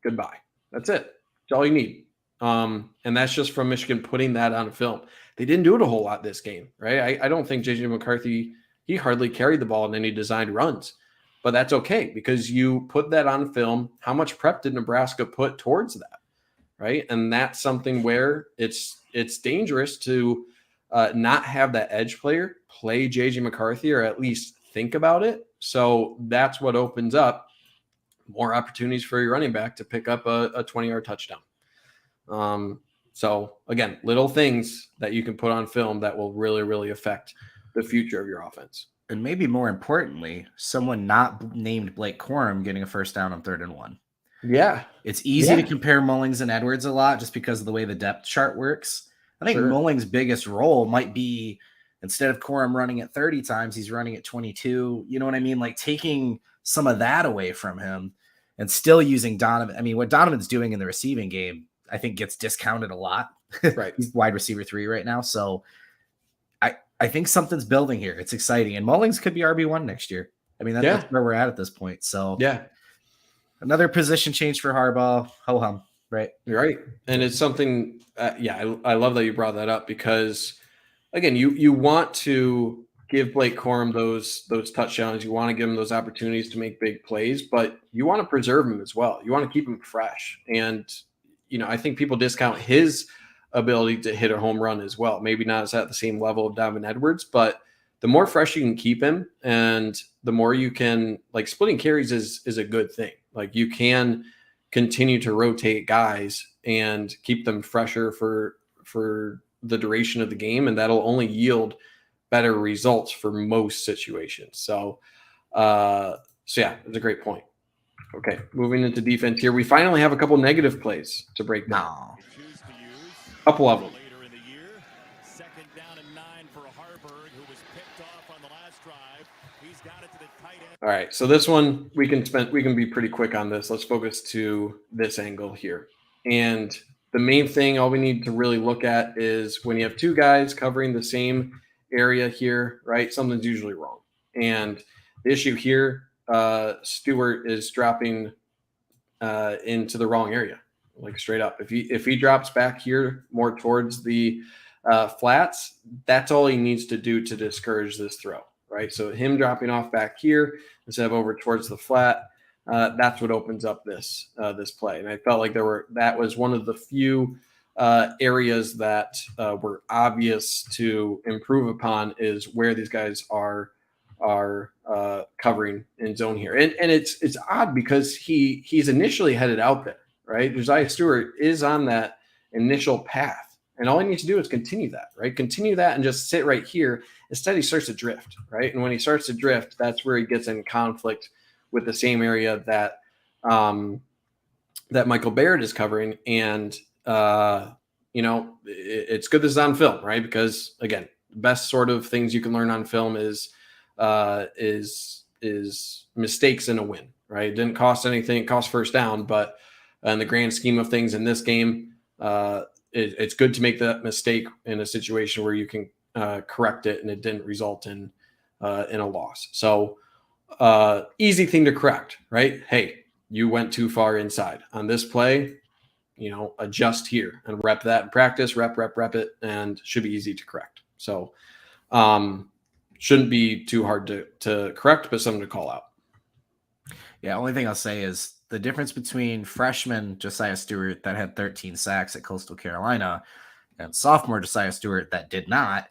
Goodbye. That's it. That's all you need. And that's just from Michigan putting that on film. They didn't do it a whole lot this game, right? I don't think J.J. McCarthy, he hardly carried the ball in any designed runs. But that's okay, because you put that on film. How much prep did Nebraska put towards that, right? And that's something where it's dangerous to not have that edge player play JJ McCarthy, or at least think about it. So that's what opens up more opportunities for your running back to pick up a 20-yard touchdown. So again, little things that you can put on film that will really, really affect the future of your offense. And maybe more importantly, someone not named Blake Corum getting a first down on 3rd and 1. Yeah. It's easy to compare Mullings and Edwards a lot just because of the way the depth chart works. I think Mullings' biggest role might be, instead of Corum running it 30 times, he's running it 22. You know what I mean? Like taking some of that away from him and still using Donovan. I mean, what Donovan's doing in the receiving game, I think gets discounted a lot. Right. He's wide receiver 3 right now. So I think something's building here. It's exciting. And Mullings could be RB1 next year. I mean, that's where we're at this point. So another position change for Harbaugh. Ho-hum, right? You're right. And it's something, I love that you brought that up because, again, you want to give Blake Corum those touchdowns. You want to give him those opportunities to make big plays, but you want to preserve him as well. You want to keep him fresh. And, I think people discount his ability to hit a home run as well. Maybe not at the same level of Donovan Edwards, but the more fresh you can keep him and the more you can, like, splitting carries is a good thing. Like, you can continue to rotate guys and keep them fresher for the duration of the game, and that'll only yield better results for most situations. So yeah, it's a great point. Okay, moving into defense here. We finally have a couple negative plays to break down. A couple of them. Later in the year, 2nd down and 9 for Harburg, who was picked off on the last drive. He's got it to the tight end. All right, so this one we can be pretty quick on this. Let's focus to this angle here. And the main thing, all we need to really look at is when you have 2 guys covering the same area here, right? Something's usually wrong. And the issue here, Stewart is dropping into the wrong area, like straight up. If he drops back here more towards the flats, that's all he needs to do to discourage this throw, right? So him dropping off back here instead of over towards the flat, that's what opens up this play. And I felt like that was one of the few areas that were obvious to improve upon, is where these guys are covering in zone here. And it's odd because he's initially headed out there, right? Josiah Stewart is on that initial path, and all he needs to do is continue that, right? Continue that and just sit right here. Instead, he starts to drift, right? And when he starts to drift, that's where he gets in conflict with the same area that Michael Barrett is covering. And it's good this is on film, right? Because again, the best sort of things you can learn on film is mistakes in a win, right? It didn't cost anything. It cost first down, but in the grand scheme of things in this game, it's good to make that mistake in a situation where you can correct it and it didn't result in a loss. So easy thing to correct, right? Hey, you went too far inside on this play. Adjust here and rep that in practice, rep it, and should be easy to correct. So shouldn't be too hard to correct, but something to call out. Yeah, only thing I'll say is the difference between freshman Josiah Stewart that had 13 sacks at Coastal Carolina and sophomore Josiah Stewart that did not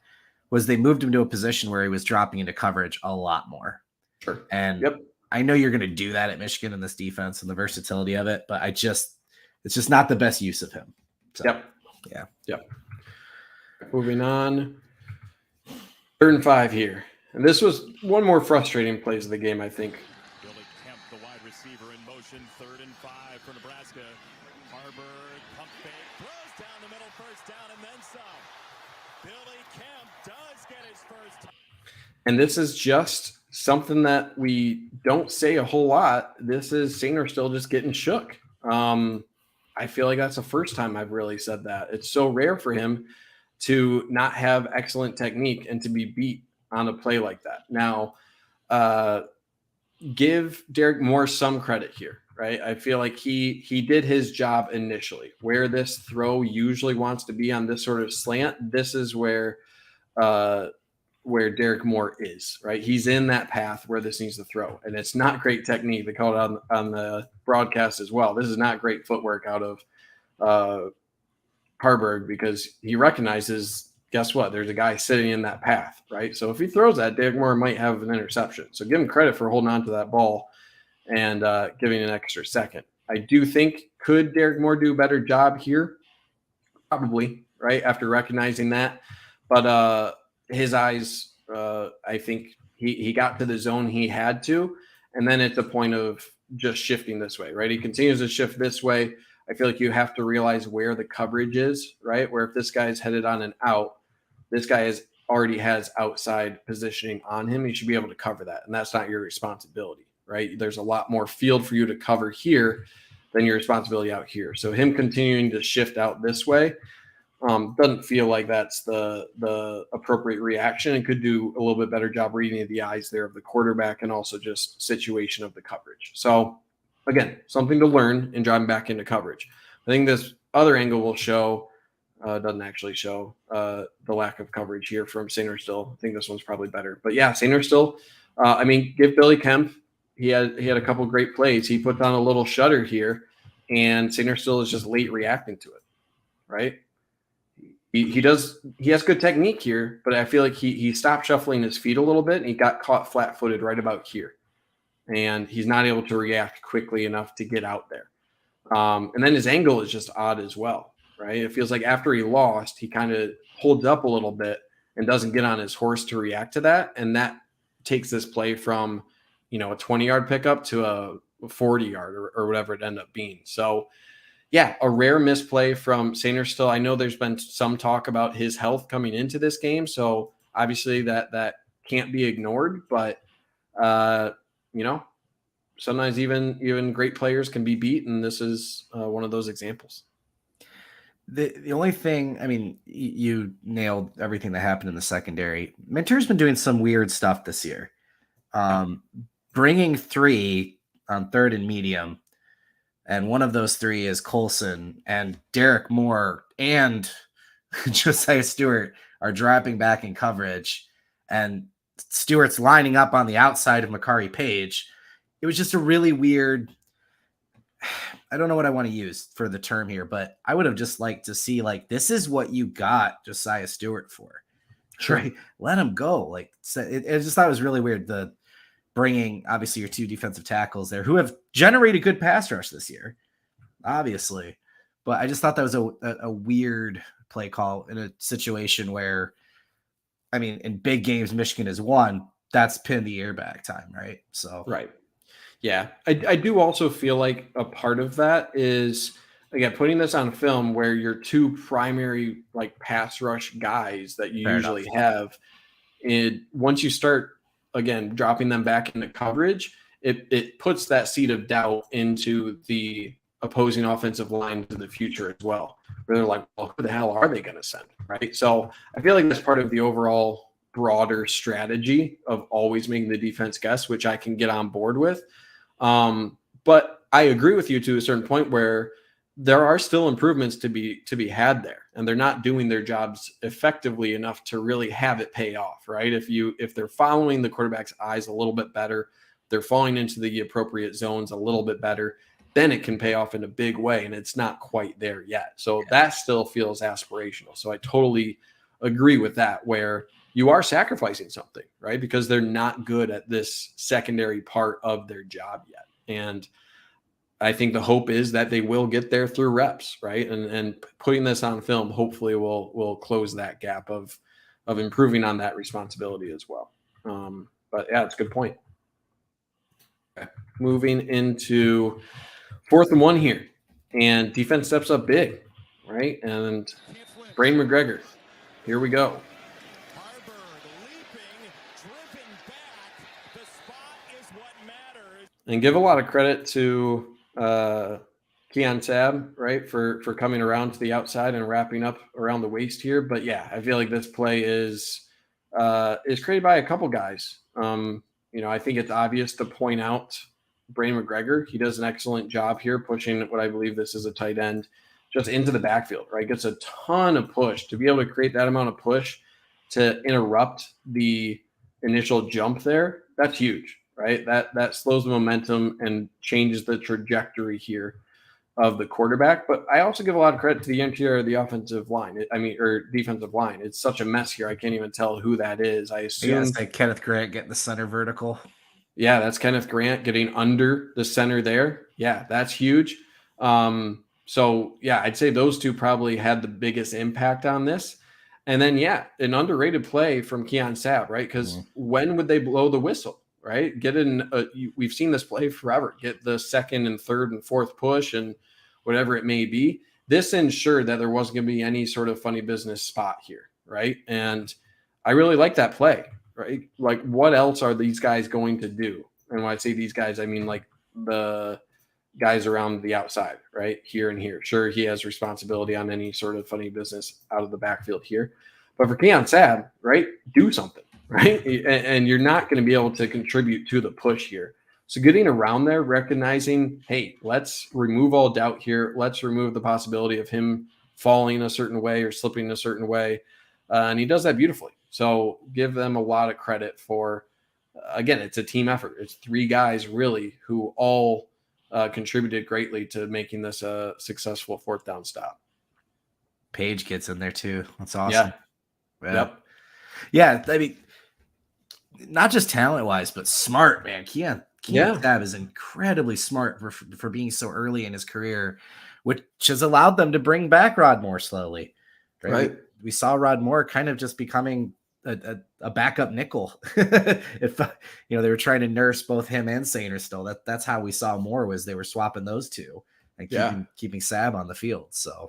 was they moved him to a position where he was dropping into coverage a lot more. Sure. And I know you're going to do that at Michigan in this defense and the versatility of it, but it's just not the best use of him. So, Yep. Moving on. 3rd and 5 here. And this was one more frustrating plays of the game, I think. Billy Kemp, the wide receiver in motion. 3rd and 5 for Nebraska. Harburg, pump fake, throws down the middle, first down, and then some. Billy Kemp does get his first. And this is just something that we don't say a whole lot. This is Sainer still just getting shook. I feel like that's the first time I've really said that. It's so rare for him to not have excellent technique and to be beat on a play like that. Now, give Derek Moore some credit here, right? I feel like he did his job initially. Where this throw usually wants to be on this sort of slant, this is where Derek Moore is, right? He's in that path where this needs to throw. And it's not great technique. They call it on the broadcast as well. This is not great footwork out of Harburg, because he recognizes guess what? There's a guy sitting in that path, right? So if he throws that, Derek Moore might have an interception. So give him credit for holding on to that ball and giving an extra second. I do think, could Derek Moore do a better job here? Probably, right, after recognizing that. But his eyes, I think he got to the zone he had to, and then at the point of just shifting this way, right? He continues to shift this way. I feel like you have to realize where the coverage is, right? Where if this guy is headed on an out, this guy already has outside positioning on him. He should be able to cover that, and that's not your responsibility, right? There's a lot more field for you to cover here than your responsibility out here. So him continuing to shift out this way doesn't feel like that's the appropriate reaction, and could do a little bit better job reading the eyes there of the quarterback and also just situation of the coverage. So again, something to learn in driving back into coverage. I think this other angle will show, doesn't actually show the lack of coverage here from Sainristil. I think this one's probably better. But yeah, Sainristil, I mean, give Billy Kemp. He had a couple great plays. He put down a little shutter here, and Sainristil is just late reacting to it, right? He has good technique here, but I feel like he stopped shuffling his feet a little bit, and he got caught flat-footed right about here. And he's not able to react quickly enough to get out there. And then his angle is just odd as well, right? It feels like after he lost, he kind of holds up a little bit and doesn't get on his horse to react to that. And that takes this play from, a 20-yard pickup to a 40-yard or whatever it ended up being. So, yeah, a rare misplay from Sainristil. I know there's been some talk about his health coming into this game, so obviously that can't be ignored. But sometimes even great players can be beat, and this is one of those examples. The only thing, I mean, you nailed everything that happened in the secondary. Minter's been doing some weird stuff this year. Bringing 3 on 3rd and medium, and one of those 3 is Colson, and Derek Moore and Josiah Stewart are dropping back in coverage, and Stewart's lining up on the outside of Makari Page. It was just a really weird, I don't know what I want to use for the term here, but I would have just liked to see, this is what you got Josiah Stewart for. Sure. Right? Let him go. I just thought it was really weird. The bringing, obviously, your 2 defensive tackles there who have generated good pass rush this year, obviously. But I just thought that was a weird play call in a situation where, I mean, in big games, Michigan has won. That's pin the ear back time, right? So right. Yeah, I do also feel like a part of that is, again, putting this on film where your 2 primary pass rush guys that you usually have, once you start, again, dropping them back into coverage, it puts that seed of doubt into the opposing offensive line to the future as well. Where they're like, well, who the hell are they going to send, right? So I feel like that's part of the overall broader strategy of always making the defense guess, which I can get on board with. But I agree with you to a certain point where there are still improvements to be had there, and they're not doing their jobs effectively enough to really have it pay off, right? If they're following the quarterback's eyes a little bit better, they're falling into the appropriate zones a little bit better, then it can pay off in a big way, and it's not quite there yet. So that still feels aspirational. So I totally agree with that, where you are sacrificing something, right? Because they're not good at this secondary part of their job yet. And I think the hope is that they will get there through reps, right? And putting this on film hopefully will close that gap of improving on that responsibility as well. But yeah, it's a good point. Okay. Moving into 4th and 1 here, and defense steps up big, right? And Brain McGregor, here we go. And give a lot of credit to Keon Sabb, right, for coming around to the outside and wrapping up around the waist here. But yeah, I feel like this play is created by a couple guys. I think it's obvious to point out Brain McGregor. He does an excellent job here pushing what I believe this is a tight end just into the backfield, right? Gets a ton of push. To be able to create that amount of push to interrupt the initial jump there, that's huge, right? That slows the momentum and changes the trajectory here of the quarterback, but I also give a lot of credit to the interior of the offensive line. Or defensive line. It's such a mess here. I can't even tell who that is. I assume it's like Kenneth Grant getting the center vertical. Yeah, that's Kenneth Grant getting under the center there. Yeah, that's huge. So yeah, I'd say those two probably had the biggest impact on this. And then, yeah, an underrated play from Keon Sabb, right? Because when would they blow the whistle, right? We've seen this play forever. Get the second and third and fourth push and whatever it may be. This ensured that there wasn't going to be any sort of funny business spot here, right? And I really like that play, right? Like, what else are these guys going to do? And when I say these guys, I mean like the guys around the outside, right? Here and here. Sure, he has responsibility on any sort of funny business out of the backfield here. But for Keon Sabb, right, do something, right? And you're not going to be able to contribute to the push here. So getting around there, recognizing, hey, let's remove all doubt here. Let's remove the possibility of him falling a certain way or slipping a certain way. And he does that beautifully. So give them a lot of credit for, again, it's a team effort. It's three guys really who all contributed greatly to making this a successful fourth down stop. Page gets in there too. That's awesome. Yeah. Yep. Yeah. I mean, not just talent wise, but smart, man. Keon Sabb is incredibly smart for being so early in his career, which has allowed them to bring back Rod Moore slowly. Right. We saw Rod Moore kind of just becoming a backup nickel. If they were trying to nurse both him and Sainer still, that's how we saw Moore, was they were swapping those two and keeping Sabb on the field. So,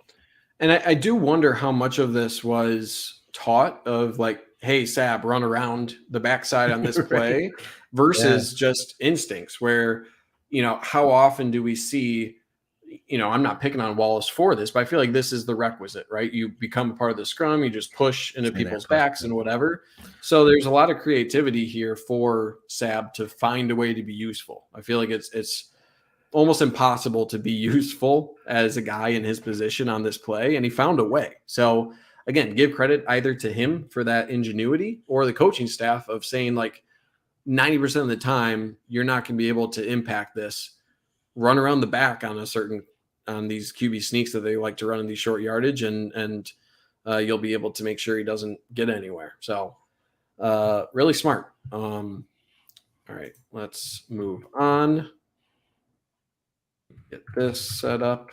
and I do wonder how much of this was taught of like, hey, Sabb, run around the backside on this play versus just instincts where, how often do we see, I'm not picking on Wallace for this, but I feel like this is the requisite, right? You become a part of the scrum, you just push into people's backs and whatever. So there's a lot of creativity here for Sabb to find a way to be useful. I feel like it's almost impossible to be useful as a guy in his position on this play, and he found a way. So again, give credit either to him for that ingenuity or the coaching staff of saying like 90% of the time, you're not going to be able to impact this. Run around the back on these QB sneaks that they like to run in these short yardage, and you'll be able to make sure he doesn't get anywhere. So really smart. All right, let's move on. Get this set up.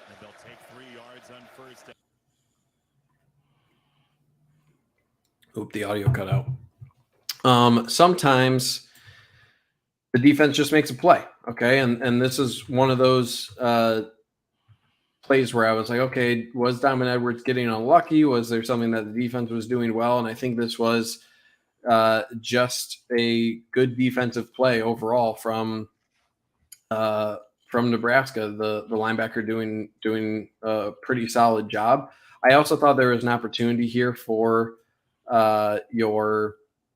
And they'll take 3 yards on first. Oop, the audio cut out. Sometimes the defense just makes a play, okay? And this is one of those plays where I was like, okay, was Donovan Edwards getting unlucky? Was there something that the defense was doing well? And I think this was just a good defensive play overall from Nebraska. The linebacker doing a pretty solid job. I also thought there was an opportunity here for your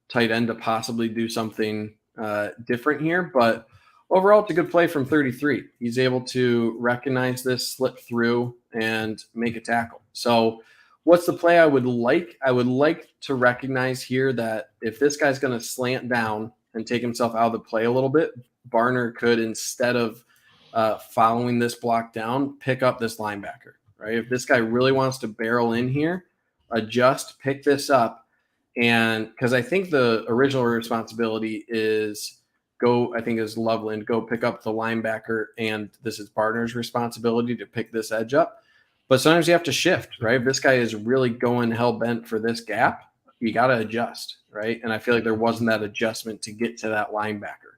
tight end to possibly do something different here, but overall it's a good play from 33. He's able to recognize this, slip through, and make a tackle. So what's the play I would like? I would like to recognize here that if this guy's going to slant down and take himself out of the play a little bit, Barner could, instead of following this block down, pick up this linebacker, right? If this guy really wants to barrel in here, adjust, pick this up. And because I think the original responsibility is Loveland, go pick up the linebacker, and this is Barner's responsibility to pick this edge up. But sometimes you have to shift, right? If this guy is really going hell-bent for this gap, you got to adjust, right? And I feel like there wasn't that adjustment to get to that linebacker.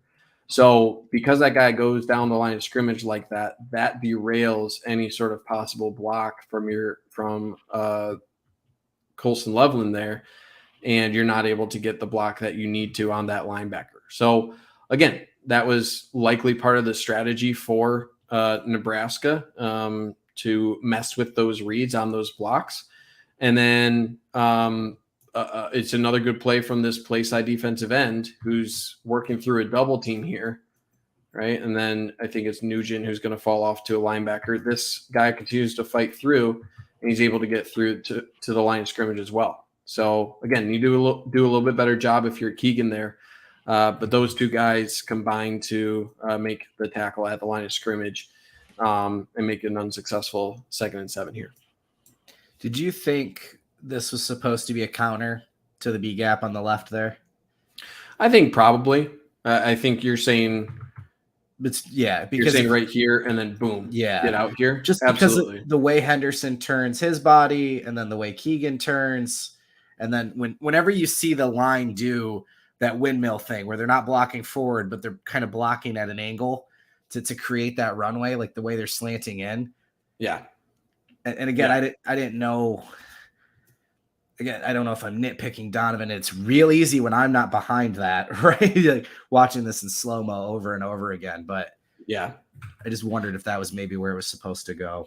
So because that guy goes down the line of scrimmage like that, that derails any sort of possible block from Colson Loveland there, and you're not able to get the block that you need to on that linebacker. So again, that was likely part of the strategy for Nebraska to mess with those reads on those blocks. And then it's another good play from this play side defensive end who's working through a double team here, right? And then I think it's Nugent who's going to fall off to a linebacker. This guy continues to fight through, and he's able to get through to the line of scrimmage as well. So again, you do a little bit better job if you're Keegan there But those two guys combined to make the tackle at the line of scrimmage and make an unsuccessful 2nd and 7 here. Did you think this was supposed to be a counter to the B gap on the left there? I think probably. I think you're saying Because you're saying right here and then boom, get out here. Just absolutely because of the way Henderson turns his body and then the way Keegan turns, and then whenever you see the line do that windmill thing where they're not blocking forward, but they're kind of blocking at an angle to create that runway, like the way they're slanting in. Yeah. And again, I didn't know. Again, I don't know if I'm nitpicking Donovan. It's real easy when I'm not behind that, right? Like watching this in slow-mo over and over again. But yeah, I just wondered if that was maybe where it was supposed to go.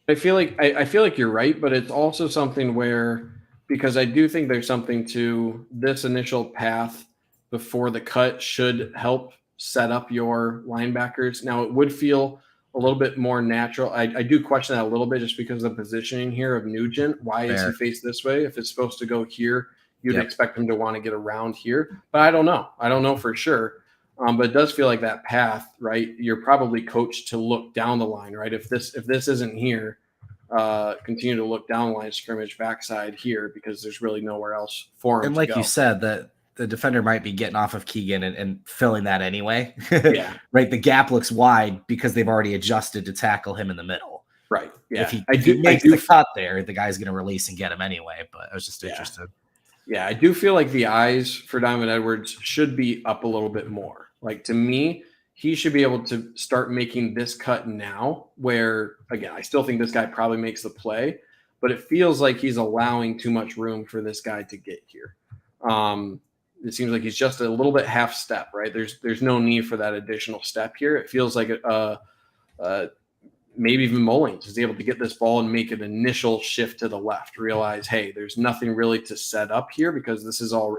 I feel like you're right, but it's also something where, because I do think there's something to this initial path before the cut should help set up your linebackers. Now it would feel a little bit more natural. I do question that a little bit just because of the positioning here of Nugent. Why is he faced this way? If it's supposed to go here, you'd expect him to want to get around here. But I don't know. I don't know for sure. But it does feel like that path, right? You're probably coached to look down the line, right? If this isn't here, continue to look down the line of scrimmage backside here because there's really nowhere else for him. And like you said, that the defender might be getting off of Keegan and filling that anyway. Yeah. Right. The gap looks wide because they've already adjusted to tackle him in the middle. Right. Yeah. If he makes the cut there, the guy's going to release and get him anyway. But I was just interested. Yeah. I do feel like the eyes for Donovan Edwards should be up a little bit more. Like to me, he should be able to start making this cut now where, again, I still think this guy probably makes the play, but it feels like he's allowing too much room for this guy to get here. It seems like he's just a little bit half step, right? There's no need for that additional step here. It feels like maybe even Mullings is able to get this ball and make an initial shift to the left, realize, hey, there's nothing really to set up here because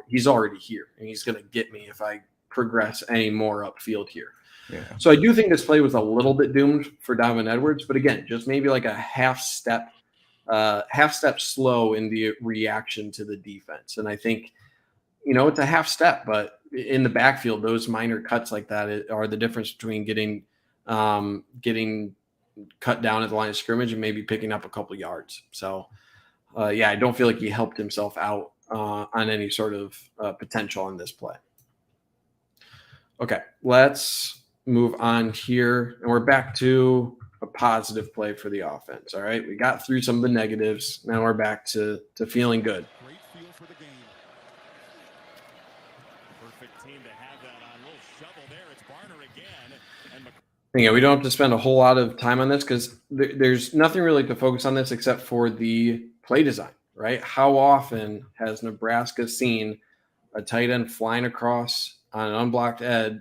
he's already here and he's going to get me if I progress any more upfield here. Yeah. So I do think this play was a little bit doomed for Donovan Edwards, but again, just maybe like a half step slow in the reaction to the defense. And I think, it's a half step, but in the backfield, those minor cuts like that are the difference between getting cut down at the line of scrimmage and maybe picking up a couple yards. So, I don't feel like he helped himself out on any sort of potential on this play. Okay, let's move on here. And we're back to a positive play for the offense. All right, we got through some of the negatives. Now we're back to feeling good. Great feel for the game. Perfect team to have that on. Little shovel there. It's Barner again. And we don't have to spend a whole lot of time on this because there's nothing really to focus on this except for the play design, right? How often has Nebraska seen a tight end flying across on an unblocked edge,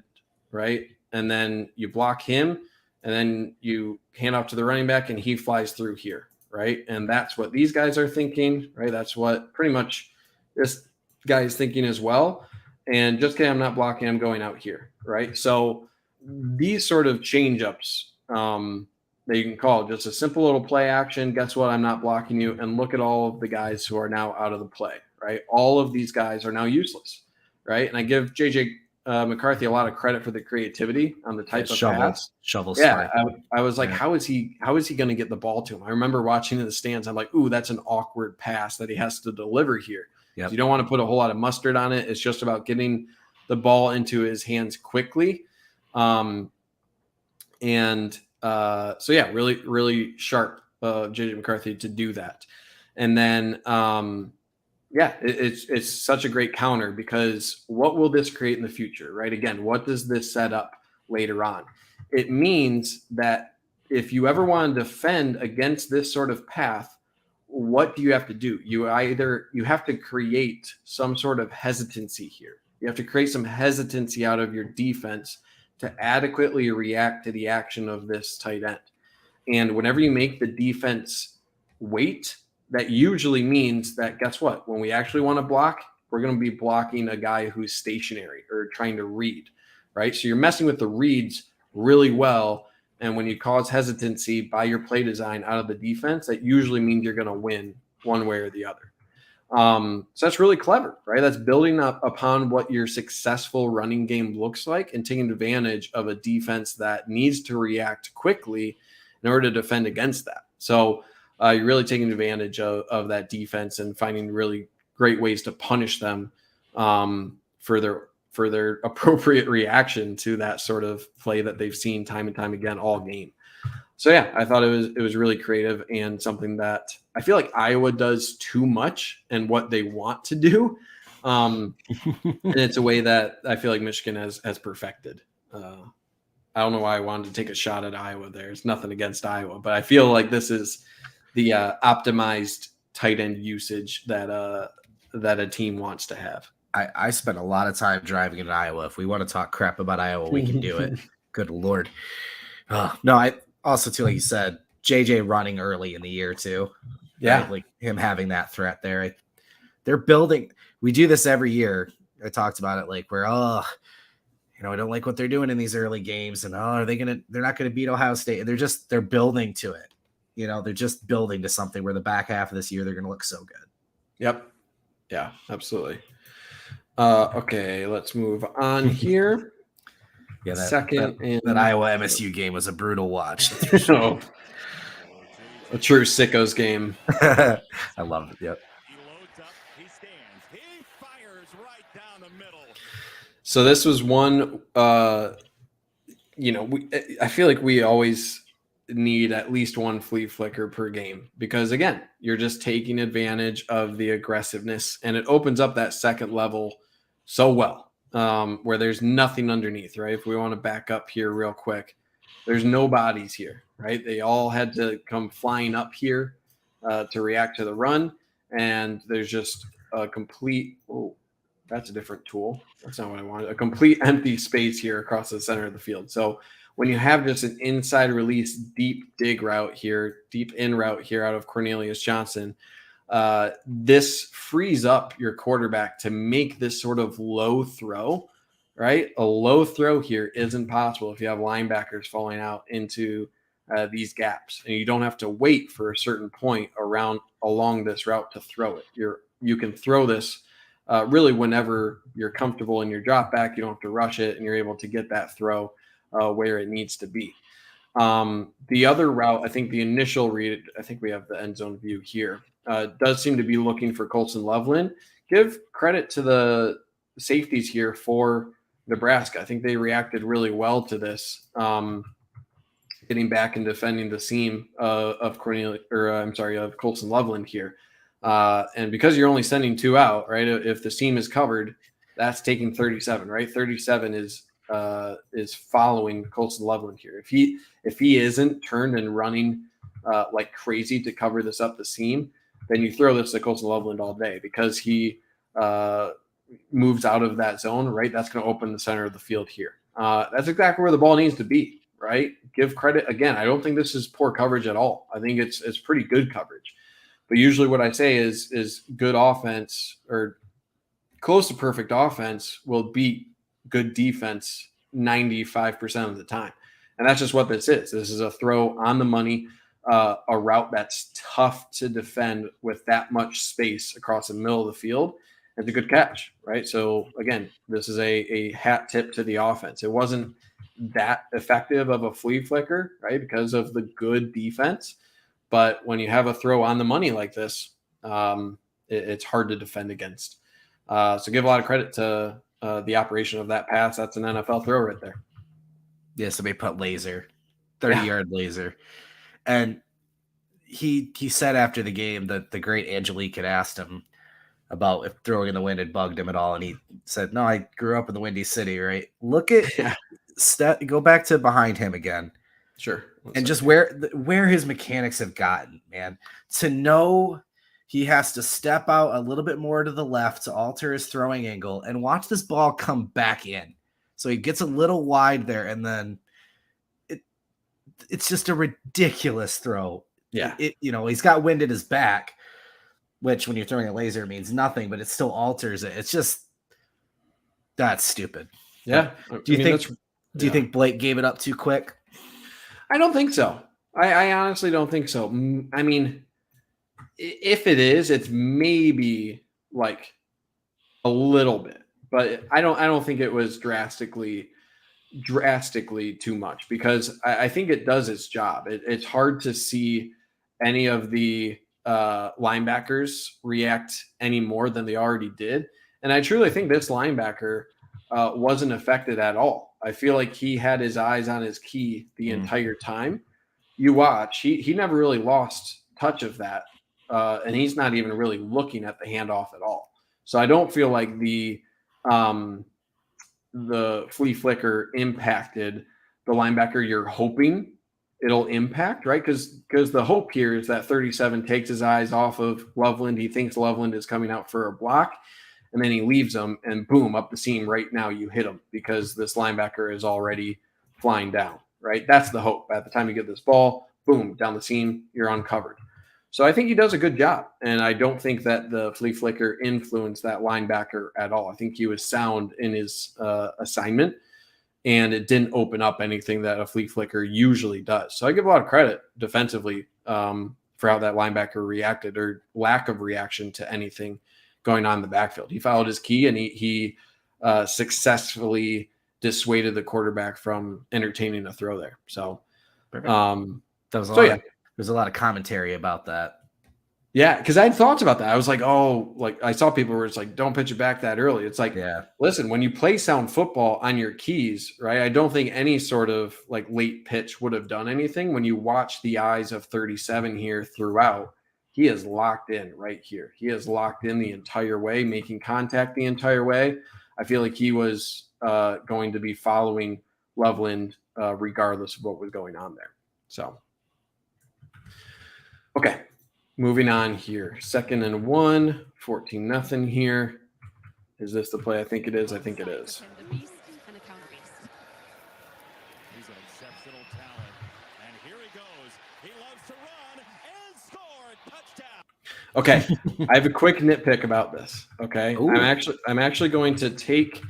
right? And then you block him, and then you hand off to the running back, and he flies through here, right? And that's what these guys are thinking, right? That's what pretty much this guy is thinking as well. And just kidding, I'm not blocking, I'm going out here, right? So these sort of change-ups that you can call just a simple little play action, guess what, I'm not blocking you, and look at all of the guys who are now out of the play, right? All of these guys are now useless, right? And I give JJ McCarthy a lot of credit for the creativity on the type of pass. Shovel. Yeah, I was like, how is he going to get the ball to him? I remember watching in the stands. I'm like, ooh, that's an awkward pass that he has to deliver here. Yep. You don't want to put a whole lot of mustard on it. It's just about getting the ball into his hands quickly. So yeah, really, really sharp JJ McCarthy to do that. And then it's such a great counter because what will this create in the future, right? Again, what does this set up later on? It means that if you ever want to defend against this sort of path, what do you have to do? You have to create some sort of hesitancy here. You have to create some hesitancy out of your defense to adequately react to the action of this tight end. And whenever you make the defense wait, that usually means that, guess what? When we actually want to block, we're going to be blocking a guy who's stationary or trying to read, right? So you're messing with the reads really well. And when you cause hesitancy by your play design out of the defense, that usually means you're going to win one way or the other. So that's really clever, right? That's building up upon what your successful running game looks like and taking advantage of a defense that needs to react quickly in order to defend against that. So you're really taking advantage of that defense and finding really great ways to punish them for their appropriate reaction to that sort of play that they've seen time and time again all game. So yeah, I thought it was really creative and something that I feel like Iowa does too much and what they want to do. And it's a way that I feel like Michigan has perfected. I don't know why I wanted to take a shot at Iowa there. It's nothing against Iowa, but I feel like this is the optimized tight end usage that a team wants to have. I spent a lot of time driving in Iowa. If we want to talk crap about Iowa, we can do it. Good Lord. No, I also, too, like you said, JJ running early in the year, too. Yeah. Right? Like him having that threat there. They're building. We do this every year. I talked about it like we're, I don't like what they're doing in these early games. And, they're not going to beat Ohio State. And they're building to it. They're just building to something where the back half of this year, they're going to look so good. Yep. Yeah, absolutely. Okay, let's move on here. Yeah, that Iowa MSU game was a brutal watch. A true sickos game. I love it. Yep. He loads up, he stands, he fires right down the middle. So this was one, I feel like we always need at least one flea flicker per game because, again, you're just taking advantage of the aggressiveness and it opens up that second level so well, where there's nothing underneath, right? If we want to back up here real quick, there's no bodies here, right? They all had to come flying up here to react to the run, and there's just a complete – oh, that's a different tool. That's not what I wanted. A complete empty space here across the center of the field. So when you have just an inside release, deep dig route here, deep in route here out of Cornelius Johnson, this frees up your quarterback to make this sort of low throw, right? A low throw here isn't possible if you have linebackers falling out into these gaps, and you don't have to wait for a certain point along this route to throw it. You can throw this really whenever you're comfortable in your drop back. You don't have to rush it, and you're able to get that throw where it needs to be. The other route, I think the initial read, I think we have the end zone view here, does seem to be looking for Colson Loveland. Give credit to the safeties here for Nebraska. I think they reacted really well to this, getting back and defending the seam of Colson Loveland here. And because you're only sending two out, right? If the seam is covered, that's taking 37, right? 37 is following Colson Loveland here. If he isn't turned and running like crazy to cover this up the seam, then you throw this to Colson Loveland all day because he moves out of that zone, right? That's going to open the center of the field here. That's exactly where the ball needs to be, right? Give credit. Again, I don't think this is poor coverage at all. I think it's pretty good coverage. But usually what I say is good offense or close to perfect offense will beat good defense 95% of the time. And that's just what this is. This is a throw on the money, a route that's tough to defend with that much space across the middle of the field. It's a good catch, right? So, again, this is a hat tip to the offense. It wasn't that effective of a flea flicker, right, because of the good defense. But when you have a throw on the money like this, it's hard to defend against. So give a lot of credit to the operation of that pass. That's an NFL throw right there. Yeah, somebody put laser, 30-yard laser. And he said after the game that the great Angelique had asked him about if throwing in the wind had bugged him at all. And he said, no, I grew up in the Windy City, right? Look at go back to behind him again. Sure. And just where his mechanics have gotten, man. To know he has to step out a little bit more to the left to alter his throwing angle and watch this ball come back in. So he gets a little wide there, and then it's just a ridiculous throw. Yeah. He's got wind at his back, which when you're throwing a laser means nothing, but it still alters it. It's just that's stupid. Yeah. Do you think Blake gave it up too quick? I don't think so. I honestly don't think so. I mean, if it is, it's maybe like a little bit, but I don't think it was drastically too much, because I think it does its job. It's hard to see any of the linebackers react any more than they already did. And I truly think this linebacker wasn't affected at all. I feel like he had his eyes on his key the entire time. You watch, he never really lost touch of that. And he's not even really looking at the handoff at all. So I don't feel like the flea flicker impacted the linebacker you're hoping it'll impact, right? Because the hope here is that 37 takes his eyes off of Loveland. He thinks Loveland is coming out for a block, and then he leaves him, and boom, up the seam right now you hit him because this linebacker is already flying down, right? That's the hope. At the time you get this ball, boom, down the seam, you're uncovered. So I think he does a good job, and I don't think that the flea flicker influenced that linebacker at all. I think he was sound in his assignment, and it didn't open up anything that a flea flicker usually does. So I give a lot of credit defensively for how that linebacker reacted, or lack of reaction to anything going on in the backfield. He followed his key, and he successfully dissuaded the quarterback from entertaining a throw there. So, there's a lot of commentary about that. Yeah, because I had thoughts about that. I was like, I saw people where it's like, don't pitch it back that early. It's like, listen, when you play sound football on your keys, right? I don't think any sort of like late pitch would have done anything. When you watch the eyes of 37 here throughout, he is locked in right here. He is locked in the entire way, making contact the entire way. I feel like he was going to be following Loveland regardless of what was going on there. So, okay. Moving on here. 2nd and 1, 14-0 here. Is this the play? I think it is. I think it is. He's an exceptional talent. And here he goes. He loves to run and score. Touchdown. Okay. I have a quick nitpick about this. Okay. Ooh. I'm actually going to take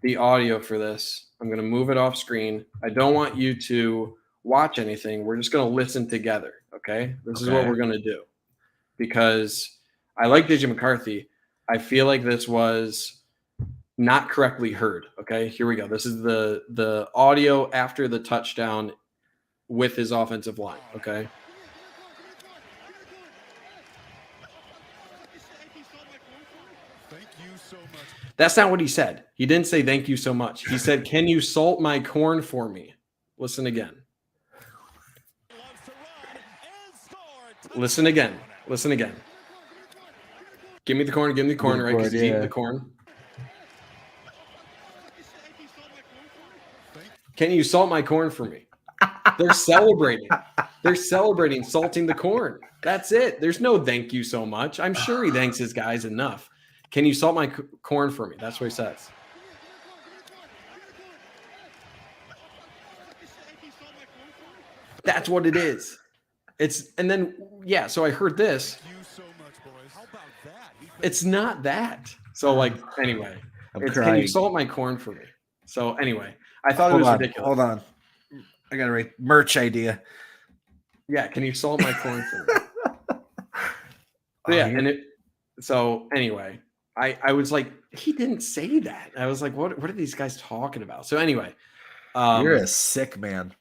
the audio for this. I'm going to move it off screen. I don't want you to watch anything. We're just going to listen together. Okay. This is what we're going to do. Because I like JJ McCarthy. I feel like this was not correctly heard. Okay, here we go. This is the audio after the touchdown with his offensive line. Okay. Thank you so much. That's not what he said. He didn't say thank you so much. He said, "Can you salt my corn for me?" Listen again. He loves to run and score. Listen again. Listen again. Give me the corn. Give me the corn, right? Because he's eating the corn. Can you salt my corn for me? They're celebrating. They're celebrating salting the corn. That's it. There's no thank you so much. I'm sure he thanks his guys enough. Can you salt my corn for me? That's what he says. That's what it is. So I heard this. Thank you so much, boys. How about that? It's not that. So anyway, can you salt my corn for me? So anyway, I thought it was ridiculous. Hold on. I got to write merch idea. Yeah. Can you salt my corn for me? So anyway, I was like, he didn't say that. I was like, what are these guys talking about? So anyway, you're a sick man.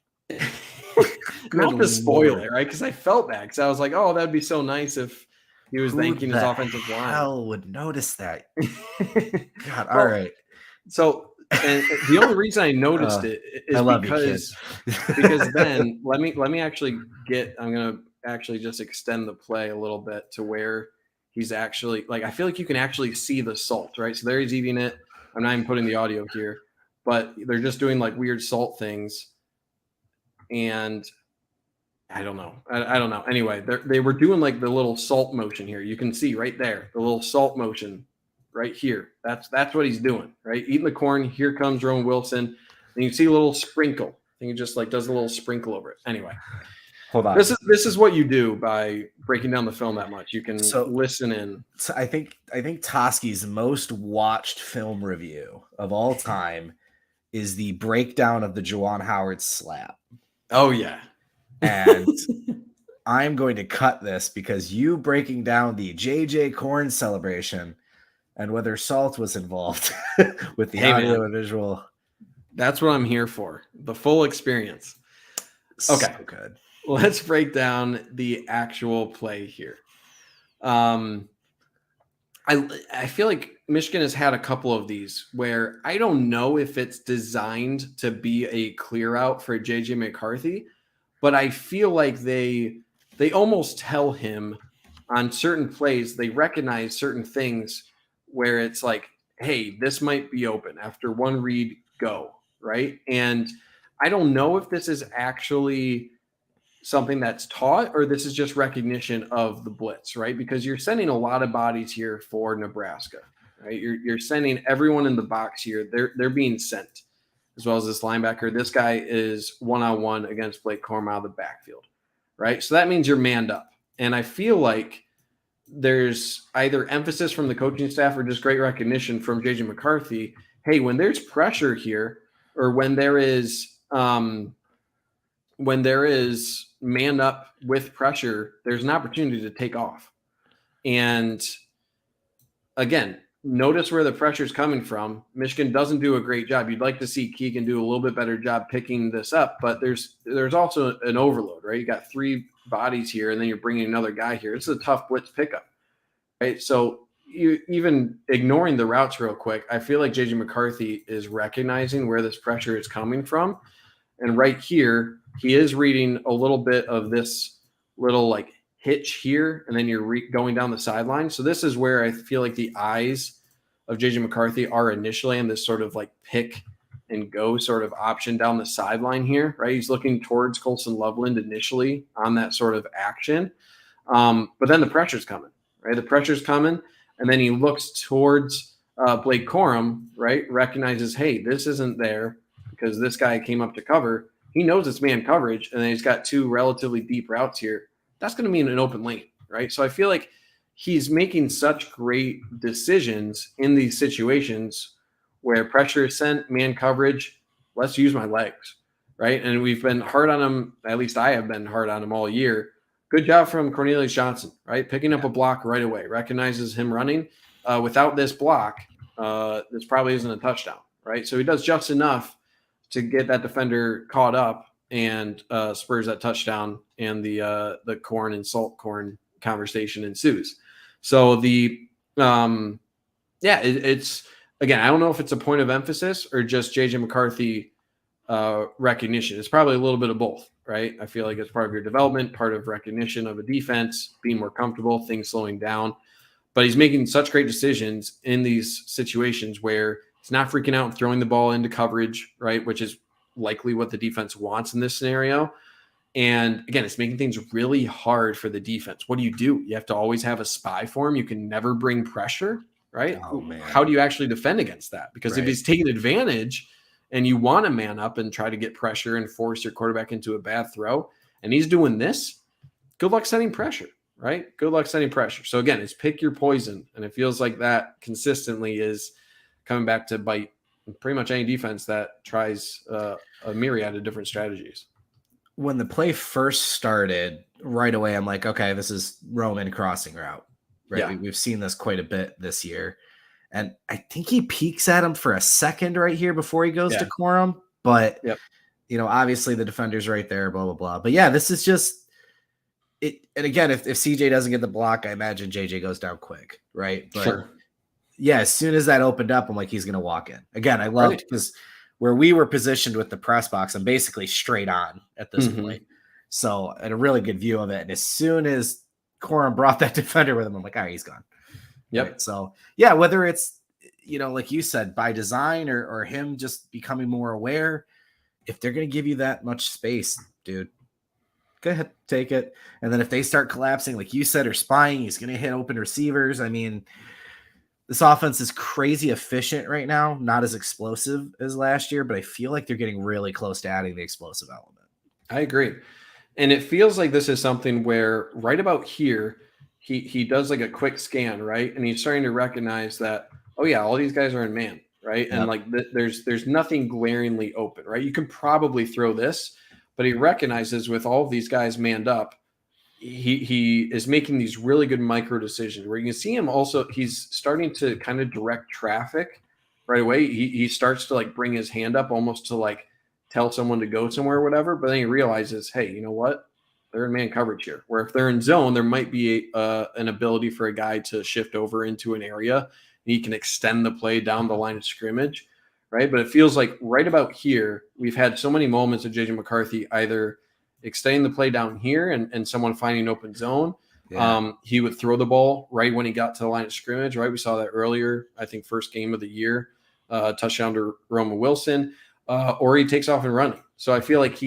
Not to spoil it, right? Because I felt bad. Because I was like, oh, that'd be so nice if he was thanking his offensive line. Hell would notice that. God, all right. So, and the only reason I noticed it is because then let me actually I'm gonna actually just extend the play a little bit to where he's actually I feel like you can actually see the salt, right? So there he's eating it. I'm not even putting the audio here, but they're just doing weird salt things. And I don't know. I don't know. Anyway, they were doing the little salt motion here. You can see right there, the little salt motion right here. That's what he's doing, right? Eating the corn. Here comes Rowan Wilson. And you see a little sprinkle. And he just does a little sprinkle over it. Anyway, hold on. This is what you do by breaking down the film that much. You can listen in. So I think Toski's most watched film review of all time is the breakdown of the Juwan Howard slap. Oh yeah. And I'm going to cut this because you breaking down the JJ Corn celebration and whether salt was involved with the audio and visual. That's what I'm here for. The full experience. Okay. So good. Let's break down the actual play here. I feel like Michigan has had a couple of these where I don't know if it's designed to be a clear out for JJ McCarthy, but I feel like they almost tell him on certain plays, they recognize certain things where it's like, hey, this might be open after one read, go, right? And I don't know if this is actually something that's taught or this is just recognition of the blitz, right? Because you're sending a lot of bodies here for Nebraska, right? You're sending everyone in the box here. They're being sent, as well as this linebacker. This guy is one-on-one against Blake Corum out of the backfield, right? So that means you're manned up. And I feel like there's either emphasis from the coaching staff or just great recognition from JJ McCarthy. Hey, when there's pressure here, or when there is man up with pressure, there's an opportunity to take off. And again, notice where the pressure is coming from. Michigan doesn't do a great job. You'd like to see Keegan do a little bit better job picking this up, but there's also an overload, right? You got 3 bodies here, and then you're bringing another guy here. It's a tough blitz pickup, right? So you even ignoring the routes real quick, I feel like JJ McCarthy is recognizing where this pressure is coming from. And right here, he is reading a little bit of this little like hitch here, and then you're going down the sideline. So this is where I feel like the eyes of JJ McCarthy are initially in this sort of like pick and go sort of option down the sideline here, right? He's looking towards Colson Loveland initially on that sort of action. But then the pressure's coming, right? The pressure's coming, and then he looks towards Blake Corum, right? Recognizes, hey, this isn't there because this guy came up to cover. He knows it's man coverage, and then he's got 2 relatively deep routes here. That's going to mean an open lane, right? So I feel like he's making such great decisions in these situations where pressure is sent, man coverage, let's use my legs, right? And we've been hard on him, at least I have been hard on him all year. Good job from Cornelius Johnson, right? Picking up a block right away, recognizes him running. Without this block, this probably isn't a touchdown, right? So he does just enough to get that defender caught up and spurs that touchdown, and the corn and salt corn conversation ensues. So it's again, I don't know if it's a point of emphasis or just JJ McCarthy recognition. It's probably a little bit of both, right? I feel like it's part of your development, part of recognition of a defense, being more comfortable, things slowing down. But he's making such great decisions in these situations where he's not freaking out and throwing the ball into coverage, right? Which is likely what the defense wants in this scenario. And again, it's making things really hard for the defense. What do? You have to always have a spy for him. You can never bring pressure, right? Oh, man. How do you actually defend against that? Because if he's taking advantage and you want to man up and try to get pressure and force your quarterback into a bad throw, and he's doing this, good luck setting pressure, right? Good luck setting pressure. So again, it's pick your poison. And it feels like that consistently is coming back to bite pretty much any defense that tries a myriad of different strategies. When the play first started, right away, I'm like, okay, this is Roman crossing route, right? Yeah. We've seen this quite a bit this year. And I think he peeks at him for a second right here before he goes to Corum. But, obviously the defender's right there, blah, blah, blah. But yeah, this is just it. And again, if CJ doesn't get the block, I imagine JJ goes down quick, right? But sure. Yeah, as soon as that opened up, I'm like, he's going to walk in. Again, I loved because where we were positioned with the press box, I'm basically straight on at this point. So I had a really good view of it. And as soon as Corum brought that defender with him, I'm like, all right, he's gone. Yep. Right? So, yeah, whether it's, like you said, by design or him just becoming more aware, if they're going to give you that much space, dude, go ahead, take it. And then if they start collapsing, like you said, or spying, he's going to hit open receivers. I mean, this offense is crazy efficient right now, not as explosive as last year, but I feel like they're getting really close to adding the explosive element. I agree. And it feels like this is something where right about here, he does like a quick scan, right? And he's starting to recognize that, oh yeah, all these guys are in man, right? Yep. And like there's nothing glaringly open, right? You can probably throw this, but he recognizes with all of these guys manned up, he is making these really good micro decisions where you can see him also. He's starting to kind of direct traffic right away. He starts to like bring his hand up almost to like tell someone to go somewhere or whatever. But then he realizes, hey, you know what? They're in man coverage here. Where if they're in zone, there might be an ability for a guy to shift over into an area. And he can extend the play down the line of scrimmage, right? But it feels like right about here, we've had so many moments of JJ McCarthy either extending the play down here and someone finding an open zone. Yeah. He would throw the ball right when he got to the line of scrimmage, right? We saw that earlier, I think first game of the year, touchdown to Roman Wilson, or he takes off and running. So I feel like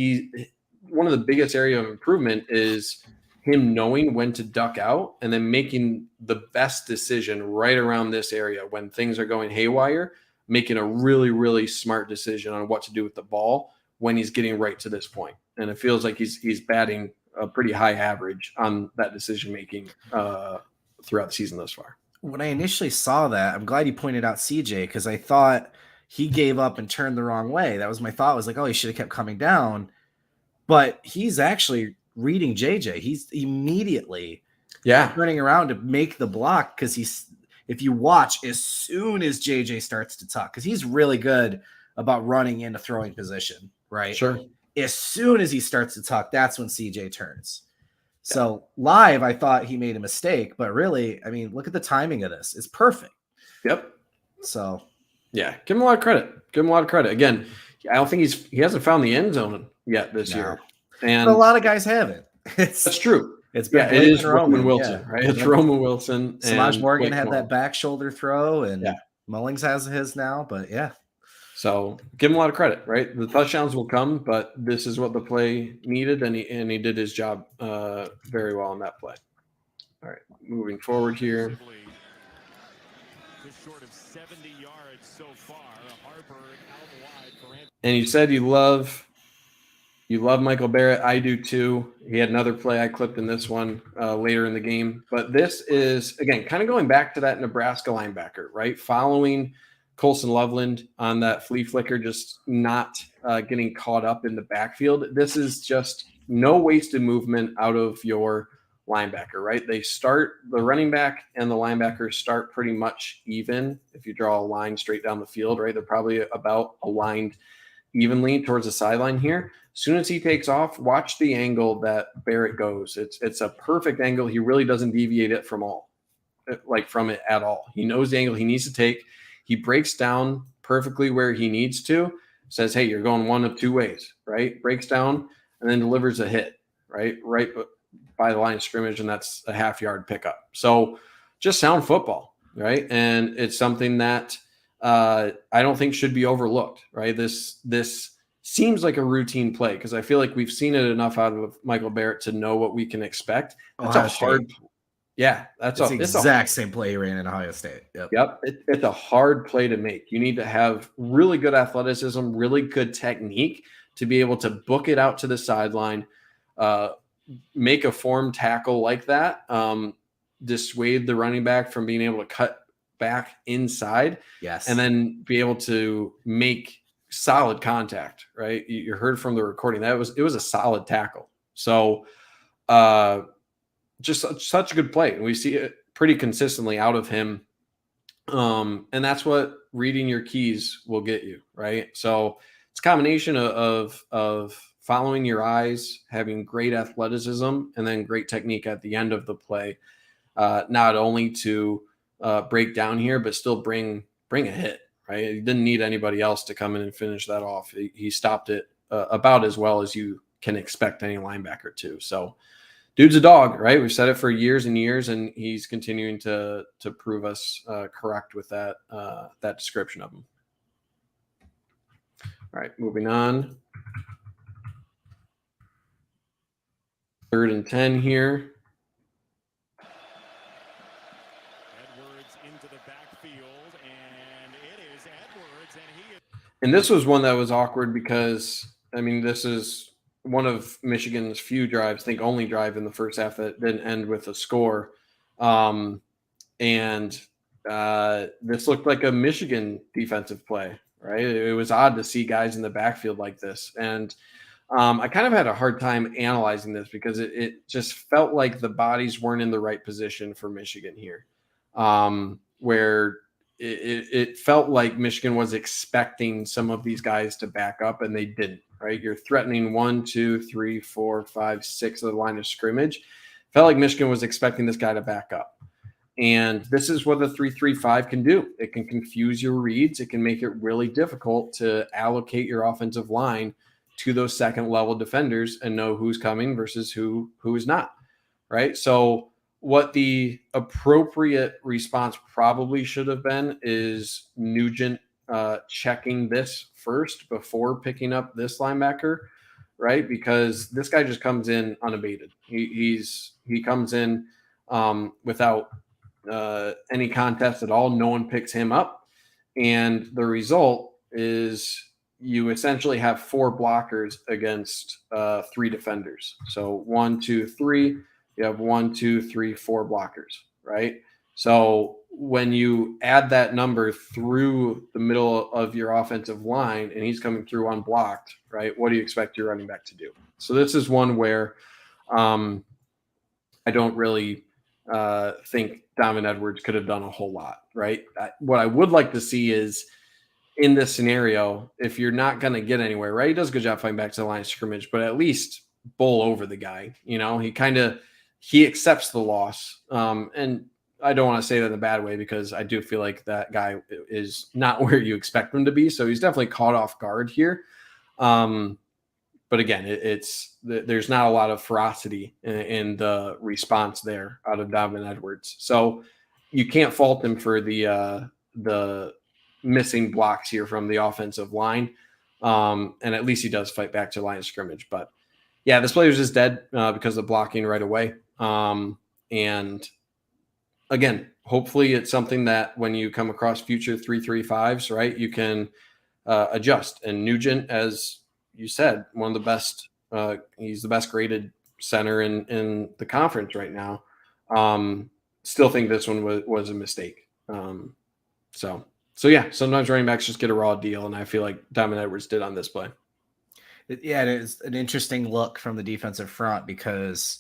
one of the biggest area of improvement is him knowing when to duck out and then making the best decision right around this area when things are going haywire, making a really, really smart decision on what to do with the ball when he's getting right to this point. And it feels like he's batting a pretty high average on that decision-making throughout the season thus far. When I initially saw that, I'm glad you pointed out CJ because I thought he gave up and turned the wrong way. That was my thought, was like, oh, he should have kept coming down. But he's actually reading JJ. He's immediately turning around to make the block because if you watch, as soon as JJ starts to tuck, because he's really good about running into throwing position, right? Sure. As soon as he starts to tuck, that's when CJ turns. So live, I thought he made a mistake, but really, I mean, look at the timing of this. It's perfect. Yep. So, yeah, give him a lot of credit. Again, I don't think he hasn't found the end zone yet this year. And but a lot of guys haven't. That's true. It's been it is Roman Wilson, right? It's Roman Wilson. Samaj Morgan had that back shoulder throw, and Mullings has his now, but So give him a lot of credit, right? The touchdowns will come, but this is what the play needed, and he did his job very well on that play. All right, moving forward here. Just short of 70 yards so far. Harper out wide for Anthony. And you said you love Michael Barrett. I do too. He had another play I clipped in this one later in the game. But this is, again, kind of going back to that Nebraska linebacker, right? Following Colson Loveland on that flea flicker, just not getting caught up in the backfield. This is just no wasted movement out of your linebacker, right? The running back and the linebacker start pretty much even. If you draw a line straight down the field, right? They're probably about aligned evenly towards the sideline here. As soon as he takes off, watch the angle that Barrett goes. It's a perfect angle. He really doesn't deviate it from it at all. He knows the angle he needs to take. He breaks down perfectly where he needs to, says, hey, you're going one of two ways, right? Breaks down and then delivers a hit, right by the line of scrimmage, and that's a half-yard pickup. So just sound football, right? And it's something that I don't think should be overlooked, right? This seems like a routine play because I feel like we've seen it enough out of Michael Barrett to know what we can expect. That's a hard – yeah, that's the exact same play he ran in Ohio State. Yep. It's a hard play to make. You need to have really good athleticism, really good technique to be able to book it out to the sideline, make a form tackle like that, dissuade the running back from being able to cut back inside, and then be able to make solid contact, right? You heard from the recording it was a solid tackle. So, just such a good play. And we see it pretty consistently out of him. And that's what reading your keys will get you, right? So it's a combination of following your eyes, having great athleticism, and then great technique at the end of the play, not only to break down here, but still bring a hit, right? He didn't need anybody else to come in and finish that off. He stopped it about as well as you can expect any linebacker to. So dude's a dog, right? We've said it for years and years, and he's continuing to prove us correct with that description of him. All right, moving on. 3rd and 10 here. Edwards into the backfield, and it is Edwards, and this was one that was awkward because, I mean, this is one of Michigan's few drives, I think only drive in the first half that didn't end with a score. And this looked like a Michigan defensive play, right? It was odd to see guys in the backfield like this. And I kind of had a hard time analyzing this because it just felt like the bodies weren't in the right position for Michigan here, where it felt like Michigan was expecting some of these guys to back up and they didn't, right? You're threatening 1, 2, 3, 4, 5, 6 of the line of scrimmage. Felt like Michigan was expecting this guy to back up. And this is what the 3-3-5 can do. It can confuse your reads. It can make it really difficult to allocate your offensive line to those second level defenders and know who's coming versus who is not, right? So what the appropriate response probably should have been is Nugent checking this first before picking up this linebacker, right? Because this guy just comes in unabated. He comes in without any contest at all. No one picks him up. And the result is you essentially have 4 blockers against 3 defenders. So 1, 2, 3, you have 1, 2, 3, 4 blockers, right? So when you add that number through the middle of your offensive line and he's coming through unblocked, right? What do you expect your running back to do? So this is one where I don't really think Donovan Edwards could have done a whole lot, right? What I would like to see is in this scenario, if you're not going to get anywhere, right? He does a good job fighting back to the line of scrimmage, but at least bowl over the guy. You know, he accepts the loss. And I don't want to say that in a bad way because I do feel like that guy is not where you expect him to be. So he's definitely caught off guard here. But again, there's not a lot of ferocity in the response there out of Donovan Edwards. So you can't fault him for the missing blocks here from the offensive line. And at least he does fight back to the line of scrimmage. But yeah, this play was just dead because of blocking right away. And again, hopefully it's something that when you come across future 3-3-5s, right, you can adjust. And Nugent, as you said, one of the best, he's the best graded center in the conference right now. Still think this one was a mistake. So yeah, sometimes running backs just get a raw deal, and I feel like Donovan Edwards did on this play. Yeah, it is an interesting look from the defensive front because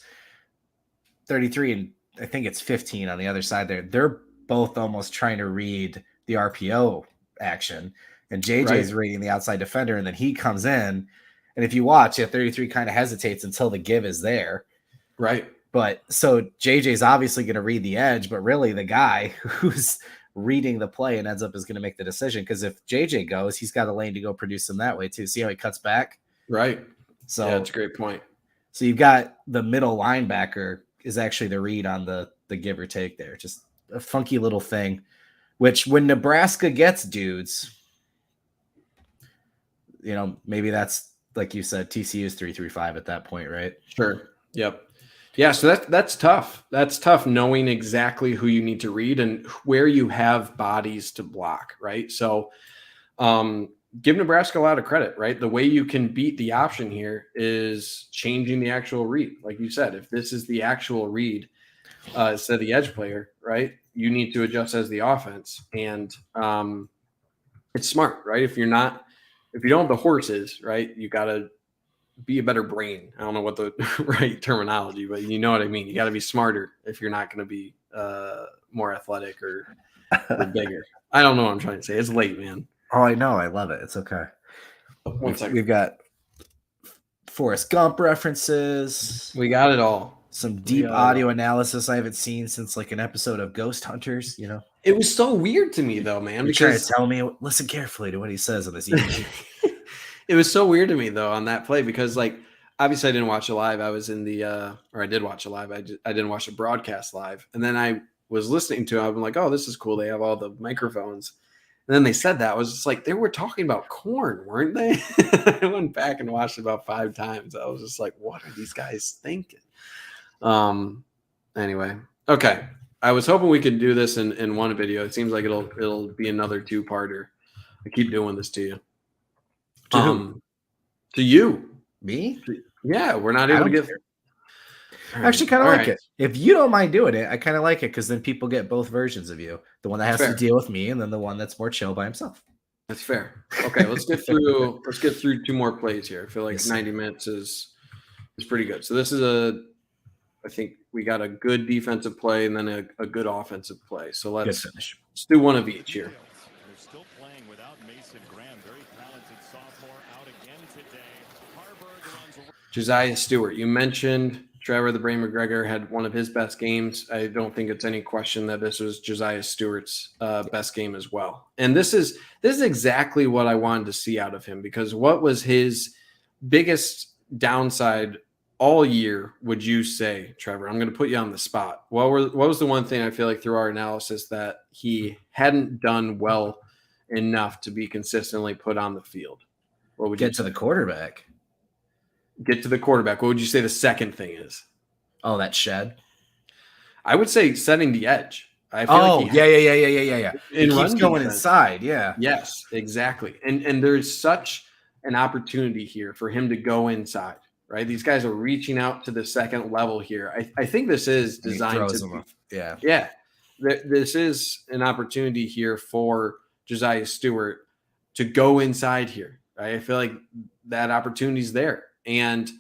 33 and I think it's 15 on the other side there. They're both almost trying to read the RPO action, and JJ's reading the outside defender, and then he comes in, and if you watch, 33 kind of hesitates until the give is there. Right. But so JJ's obviously going to read the edge, but really the guy who's reading the play and ends up is going to make the decision because if JJ goes, he's got a lane to go produce them that way too. See how he cuts back? Right. So yeah, that's a great point. So you've got the middle linebacker is actually the read on the give or take there. Just a funky little thing, which when Nebraska gets dudes, you know, maybe that's like you said, TCU is 3-3-5 at that point, right? Sure. Yep. Yeah, so that's tough. That's tough knowing exactly who you need to read and where you have bodies to block, right? So give Nebraska a lot of credit, right? The way you can beat the option here is changing the actual read. Like you said, if this is the actual read instead of the edge player, right, you need to adjust as the offense. And it's smart, right? If you don't have the horses, right, you got to be a better brain. I don't know what the right terminology, but you know what I mean. You got to be smarter if you're not going to be more athletic or bigger. I don't know what I'm trying to say. It's late, man. Oh, I know. I love it. It's okay. 1 second. We've got Forrest Gump references. We got it all. Some deep audio analysis I haven't seen since like an episode of Ghost Hunters, you know. It was so weird to me though, man. You're trying to tell me, listen carefully to what he says on this EP. It was so weird to me though on that play because like obviously I didn't watch it live. I was in the or I did watch it live. I didn't watch the broadcast live. And then I was listening to it. I'm like, oh, this is cool. They have all the microphones. And then they said that. I was just like, they were talking about corn, weren't they? I went back and watched it about 5 times. I was just like, what are these guys thinking? Anyway, okay. I was hoping we could do this in one video. It seems like it'll be another 2-parter. I keep doing this to you. To you. Me? Yeah, we're not able to get. I actually kind of like it. If you don't mind doing it, I kind of like it because then people get both versions of you. The one that has to deal with me and then the one that's more chill by himself. That's fair. Okay, let's get through 2 more plays here. I feel like Yes. 90 minutes is pretty good. So this is I think we got a good defensive play and then a good offensive play. So let's do one of each here. They're still playing without Mason Graham, very talented sophomore, out again today. Harburg runs. Josiah Stewart, you mentioned Trevor the Brain McGregor had one of his best games. I don't think it's any question that this was Josiah Stewart's best game as well. And this is exactly what I wanted to see out of him, because what was his biggest downside all year, would you say, Trevor? I'm going to put you on the spot. What was the one thing I feel like through our analysis that he hadn't done well enough to be consistently put on the field? What would you Get to the quarterback. Get to the quarterback. What would you say the second thing is? Oh, that shed. I would say setting the edge. I feel like yeah. It keeps going defense. inside. Yeah. Yes, exactly. And there's such an opportunity here for him to go inside, right? These guys are reaching out to the second level here. I think this is designed to be, yeah. This is an opportunity here for Josiah Stewart to go inside here. Right? I feel like that opportunity is there. And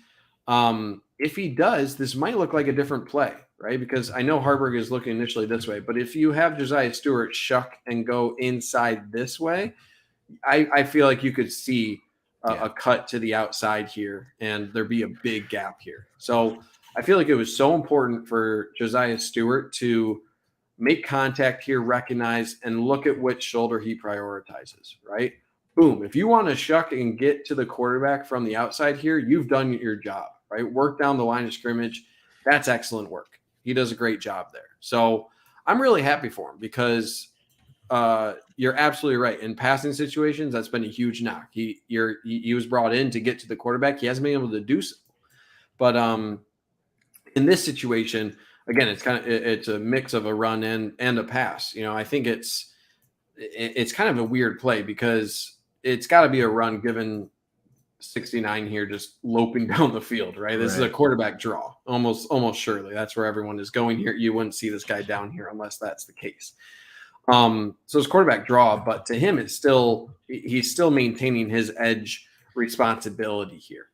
if he does, this might look like a different play, right? Because I know Harburg is looking initially this way, but if you have Josiah Stewart shuck and go inside this way, I feel like you could see a cut to the outside here, and there'd be a big gap here. So I feel like it was so important for Josiah Stewart to make contact here, recognize, and look at which shoulder he prioritizes, right? Boom. If you want to shuck and get to the quarterback from the outside here, you've done your job, right? Work down the line of scrimmage. That's excellent work. He does a great job there. So I'm really happy for him, because you're absolutely right. In passing situations, that's been a huge knock. He was brought in to get to the quarterback. He hasn't been able to do so. But in this situation, again, it's a mix of a run and a pass. I think it's kind of a weird play, because it's got to be a run given 69 here just loping down the field, right? This is a quarterback draw, almost surely. That's where everyone is going here. You wouldn't see this guy down here unless that's the case. So it's quarterback draw, but to him, he's still maintaining his edge responsibility here.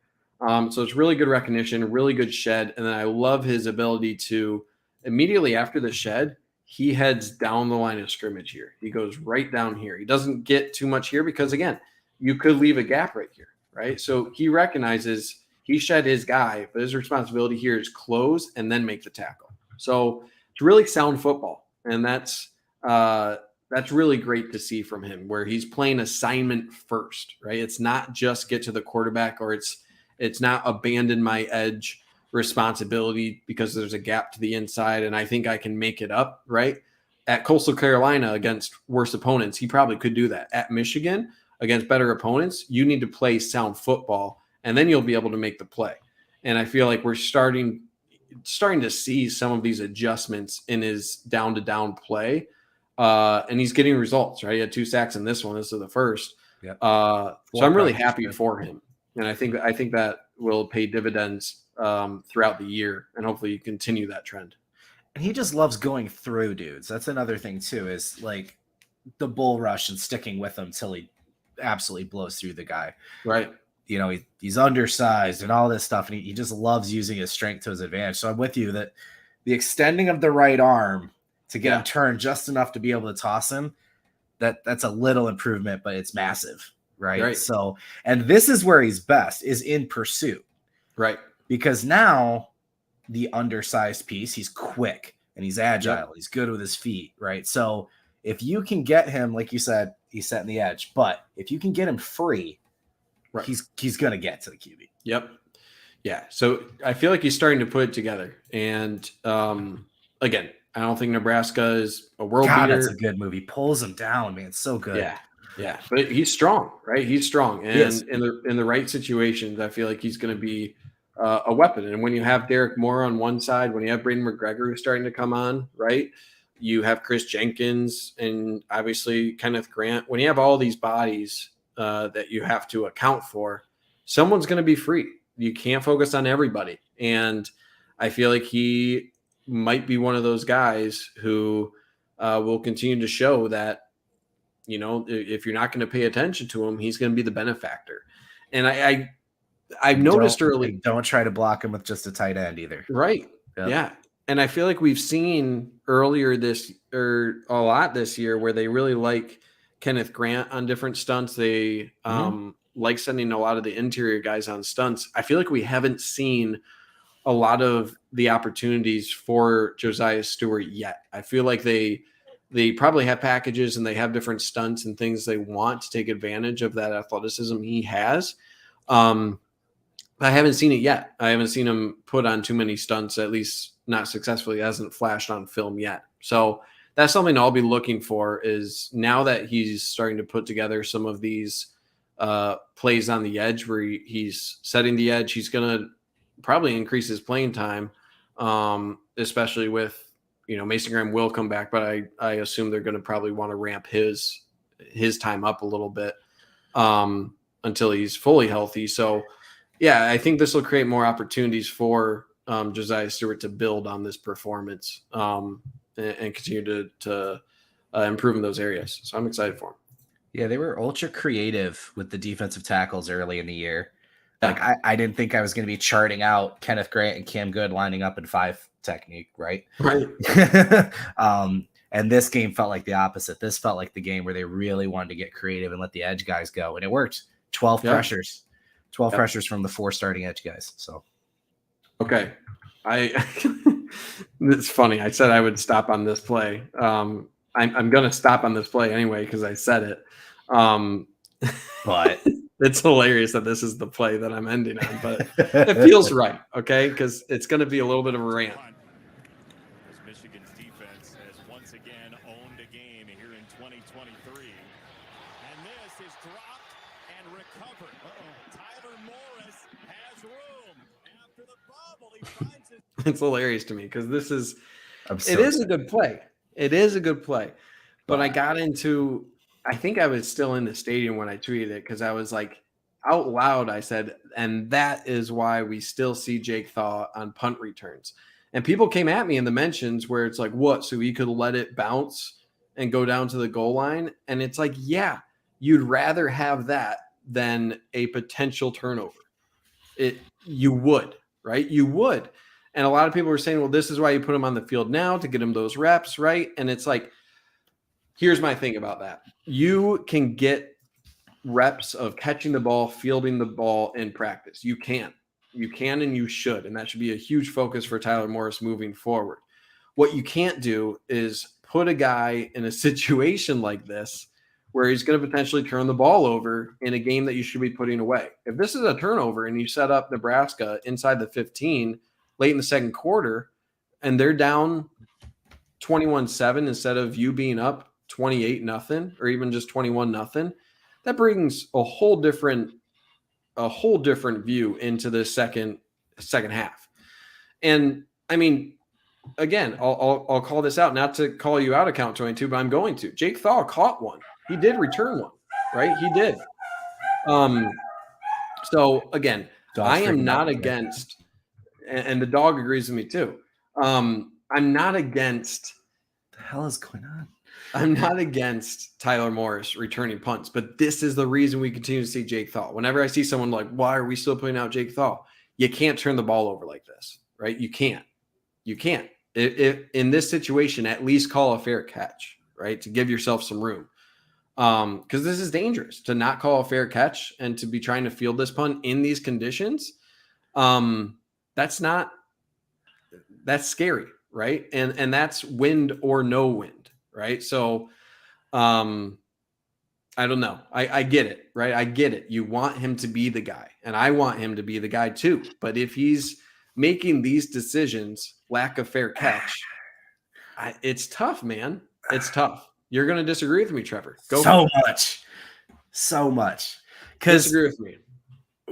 So it's really good recognition, really good shed. And then I love his ability to immediately after the shed, he heads down the line of scrimmage here. He goes right down here. He doesn't get too much here because, again, you could leave a gap right here, right? So he recognizes he shed his guy, but his responsibility here is close and then make the tackle. So it's really sound football, and that's really great to see from him, where he's playing assignment first, right? It's not just get to the quarterback, or it's not abandon my edge responsibility because there's a gap to the inside and I think I can make it up, right? At Coastal Carolina against worse opponents, he probably could do that. At Michigan against better opponents, you need to play sound football, and then you'll be able to make the play. And I feel like we're starting to see some of these adjustments in his down-to-down play, and he's getting results, right? He had 2 sacks in this one. This is the first. Yep. So I'm really happy for him, and I think that will pay dividends throughout the year, and hopefully you continue that trend. And he just loves going through dudes. That's another thing too, is like the bull rush and sticking with him till he absolutely blows through the guy. Right. He's undersized and all this stuff, and he just loves using his strength to his advantage. So I'm with you that the extending of the right arm to get him turned just enough to be able to toss him, that's a little improvement, but it's massive, right? So, and this is where he's best, is in pursuit. Right. Because now the undersized piece, he's quick and he's agile. Yep. He's good with his feet, right? So if you can get him, like you said, he's setting the edge, but if you can get him free, he's going to get to the QB. Yep. Yeah. So I feel like he's starting to put it together. And again, I don't think Nebraska is a world beater. That's a good move. He pulls him down, man. It's so good. Yeah. Yeah. But he's strong, right? He's strong. And in the right situations, I feel like he's going to be a weapon. And when you have Derek Moore on one side, when you have Braden McGregor who's starting to come on, right? You have Chris Jenkins and obviously Kenneth Grant. When you have all these bodies that you have to account for, someone's going to be free. You can't focus on everybody. And I feel like he might be one of those guys who will continue to show that, if you're not going to pay attention to him, he's going to be the benefactor. And I've noticed early. Don't try to block him with just a tight end either. Right. Yep. Yeah. And I feel like we've seen earlier a lot this year where they really like Kenneth Grant on different stunts. They like sending a lot of the interior guys on stunts. I feel like we haven't seen a lot of the opportunities for Josiah Stewart yet. I feel like they probably have packages and they have different stunts and things they want to take advantage of that athleticism he has. I haven't seen it yet. I haven't seen him put on too many stunts, at least not successfully. It hasn't flashed on film yet. So that's something I'll be looking for, is now that he's starting to put together some of these plays on the edge where he's setting the edge. He's going to probably increase his playing time, especially with, Mason Graham will come back, but I assume they're going to probably want to ramp his time up a little bit until he's fully healthy. So, yeah, I think this will create more opportunities for Josiah Stewart to build on this performance and continue to improve in those areas. So I'm excited for him. Yeah, they were ultra creative with the defensive tackles early in the year. Like I didn't think I was going to be charting out Kenneth Grant and Cam Good lining up in 5 technique, right? Right. And this game felt like the opposite. This felt like the game where they really wanted to get creative and let the edge guys go, and it worked. 12 pressures. 12 pressures from the 4 starting edge guys. So, okay. It's funny. I said I would stop on this play. I'm going to stop on this play anyway, because I said it. But it's hilarious that this is the play that I'm ending on, but it feels right. Okay. Because it's going to be a little bit of a rant. Michigan's defense has once again owned a game here in 2023. And this is dropped and recovered. Tyler Morris has room after the bubble. He finds it. It's hilarious to me because it is a good play. It is a good play. But I think I was still in the stadium when I tweeted it, because I was like, out loud, I said, and that is why we still see Jake Thaw on punt returns. And people came at me in the mentions where it's like, what? So he could let it bounce and go down to the goal line? And it's like, yeah, you'd rather have that than a potential turnover. You would, right? You would. And a lot of people were saying, well, this is why you put him on the field now, to get him those reps, right? And it's like, here's my thing about that. You can get reps of catching the ball, fielding the ball in practice. You can and you should. And that should be a huge focus for Tyler Morris moving forward. What you can't do is put a guy in a situation like this where he's going to potentially turn the ball over in a game that you should be putting away. If this is a turnover and you set up Nebraska inside the 15 late in the second quarter and they're down 21-7 instead of you being up 28-0 or even just 21-0, that brings a whole different view into the second half. And I mean, again, I'll call this out, not to call you out of count 22, but I'm going to. Jake Thaw caught one. He did return one, right? He did. So again, I am not against, and the dog agrees with me too. I'm not against. What the hell is going on? I'm not against Tyler Morris returning punts, but this is the reason we continue to see Jake Thaw. Whenever I see someone like, why are we still putting out Jake Thaw? You can't turn the ball over like this, right? You can't. If in this situation, at least call a fair catch, right? To give yourself some room. Because this is dangerous to not call a fair catch and to be trying to field this punt in these conditions. That's scary, right? And that's wind or no wind. Right. So I don't know. I get it. Right. I get it. You want him to be the guy, and I want him to be the guy too. But if he's making these decisions, lack of fair catch, it's tough, man. It's tough. You're going to disagree with me, Trevor. So much. Because disagree with me.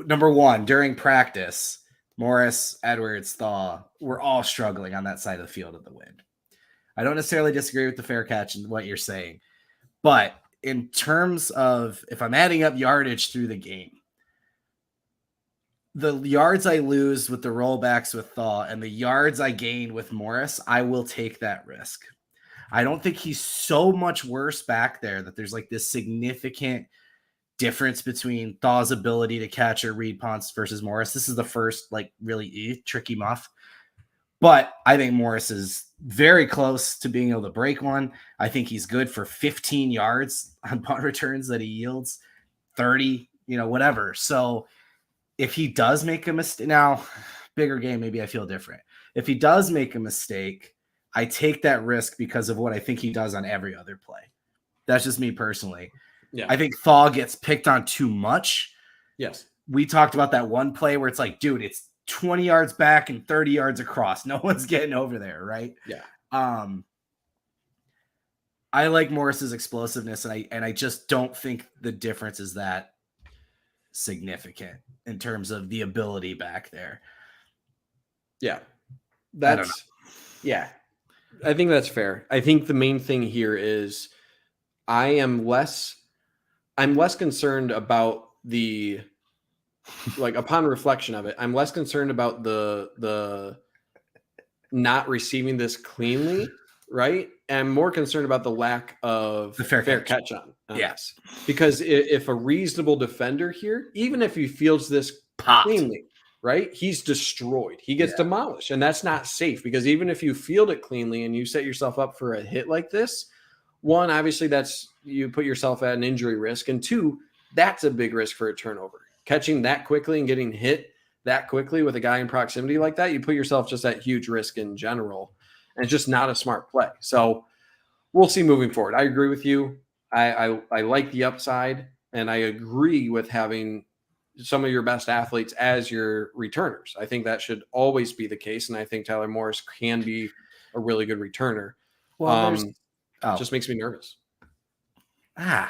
Number one, during practice, Morris, Edwards, Thaw, we're all struggling on that side of the field of the wind. I don't necessarily disagree with the fair catch and what you're saying, but in terms of if I'm adding up yardage through the game, the yards I lose with the rollbacks with Thaw and the yards I gain with Morris, I will take that risk. I don't think he's so much worse back there that there's like this significant difference between Thaw's ability to catch or read punts versus Morris. This is the first like really tricky muff. But I think Morris is very close to being able to break one. I think he's good for 15 yards on punt returns that he yields, 30, whatever. So if he does make a mistake, now bigger game, maybe I feel different. If he does make a mistake, I take that risk because of what I think he does on every other play. That's just me personally. Yeah. I think Thaw gets picked on too much. Yes. We talked about that one play where it's like, dude, it's 20 yards back and 30 yards across. No one's getting over there, right? Yeah. I like Morris's explosiveness, and I just don't think the difference is that significant in terms of the ability back there. Yeah. I think that's fair. I think the main thing here is I'm less concerned about the upon reflection of it, I'm less concerned about the not receiving this cleanly, right? And I'm more concerned about the lack of the fair catch on. Yes. Because if a reasonable defender here, even if he fields this cleanly, right, he's destroyed. He gets demolished. And that's not safe, because even if you field it cleanly and you set yourself up for a hit like this, one, obviously you put yourself at an injury risk. And two, that's a big risk for a turnover. Catching that quickly and getting hit that quickly with a guy in proximity like that, you put yourself just at huge risk in general. And it's just not a smart play. So we'll see moving forward. I agree with you. I like the upside, and I agree with having some of your best athletes as your returners. I think that should always be the case. And I think Tyler Morris can be a really good returner. Well, just makes me nervous. I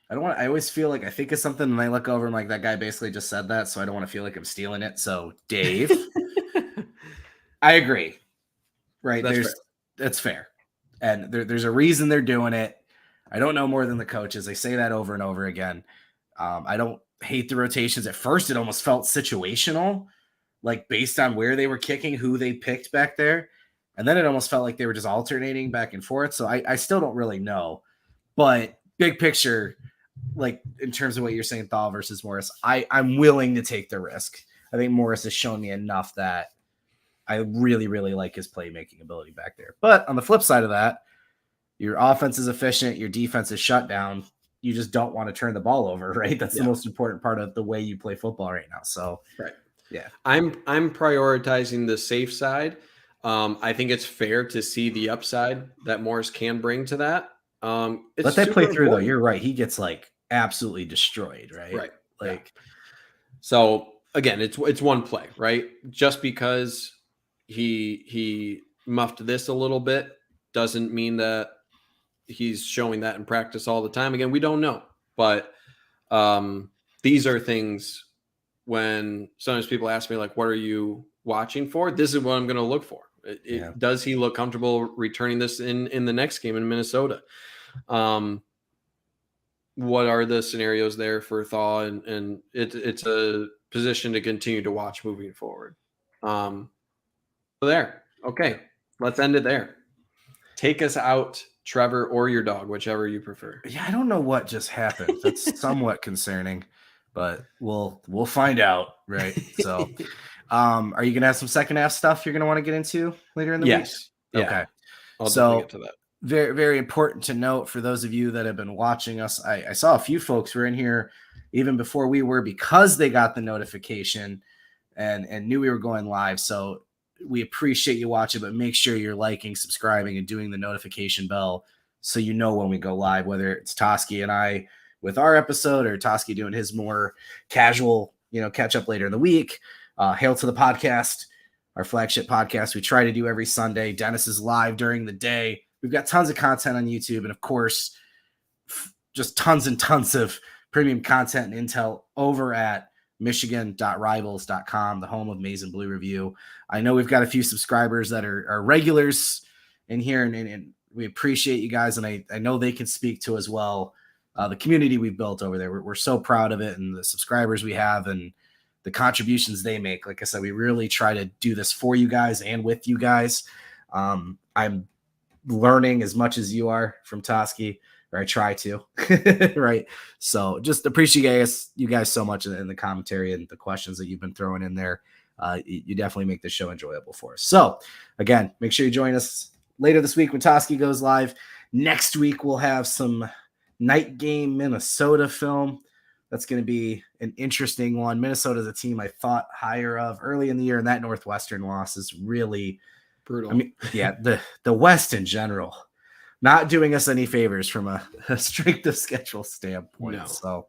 always feel like I think of something and I look over and like, that guy basically just said that. So I don't want to feel like I'm stealing it. So Dave, I agree. Right. That's fair. And there's a reason they're doing it. I don't know more than the coaches. They say that over and over again. I don't hate the rotations. At first, it almost felt situational, like based on where they were kicking, who they picked back there. And then it almost felt like they were just alternating back and forth. So I still don't really know. But big picture, like in terms of what you're saying, Thaw versus Morris, I'm willing to take the risk. I think Morris has shown me enough that I really, really like his playmaking ability back there. But on the flip side of that, your offense is efficient, your defense is shut down. You just don't want to turn the ball over, right? That's the most important part of the way you play football right now. So, right. Yeah. I'm prioritizing the safe side. I think it's fair to see the upside that Morris can bring to that. Let that play through, though. You're right. He gets like absolutely destroyed, right? Right. So again, it's one play, right? Just because he muffed this a little bit doesn't mean that he's showing that in practice all the time. Again, we don't know, but these are things when sometimes people ask me, like, what are you watching for? This is what I'm going to look for. Does he look comfortable returning this in the next game in Minnesota? What are the scenarios there for Thaw? And it's a position to continue to watch moving forward. So there. Okay. Let's end it there. Take us out, Trevor, or your dog, whichever you prefer. Yeah, I don't know what just happened. That's somewhat concerning, but we'll find out, right? So, are you gonna have some second half stuff you're gonna want to get into later in the week? Yeah. Okay. I'll definitely get to that. Very, very important to note for those of you that have been watching us. I saw a few folks were in here even before we were, because they got the notification and knew we were going live. So we appreciate you watching, but make sure you're liking, subscribing, and doing the notification bell so you know when we go live, whether it's Toski and I with our episode or Toski doing his more casual, catch up later in the week. Hail to the podcast, our flagship podcast we try to do every Sunday. Dennis is live during the day. We've got tons of content on YouTube, and of course, just tons and tons of premium content and intel over at michigan.rivals.com, the home of Maize and Blue Review. I know we've got a few subscribers that are regulars in here, and we appreciate you guys, and I know they can speak to as well the community we've built over there. We're so proud of it, and the subscribers we have and the contributions they make. Like I said, we really try to do this for you guys and with you guys. I'm learning as much as you are from Toski, or I try to, right? So just appreciate you guys so much in the commentary and the questions that you've been throwing in there. You definitely make the show enjoyable for us. So again, make sure you join us later this week when Toski goes live. Next week, we'll have some night game Minnesota film. That's going to be an interesting one. Minnesota is a team I thought higher of early in the year, and that Northwestern loss is really brutal. I mean, yeah, the West in general, not doing us any favors from a strength of schedule standpoint. No. So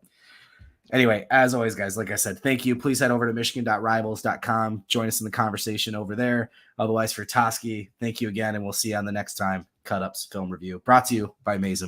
anyway, as always, guys, like I said, thank you. Please head over to michigan.rivals.com. Join us in the conversation over there. Otherwise, for Toski, thank you again, and we'll see you on the next time. Cut Ups Film Review, brought to you by Mason.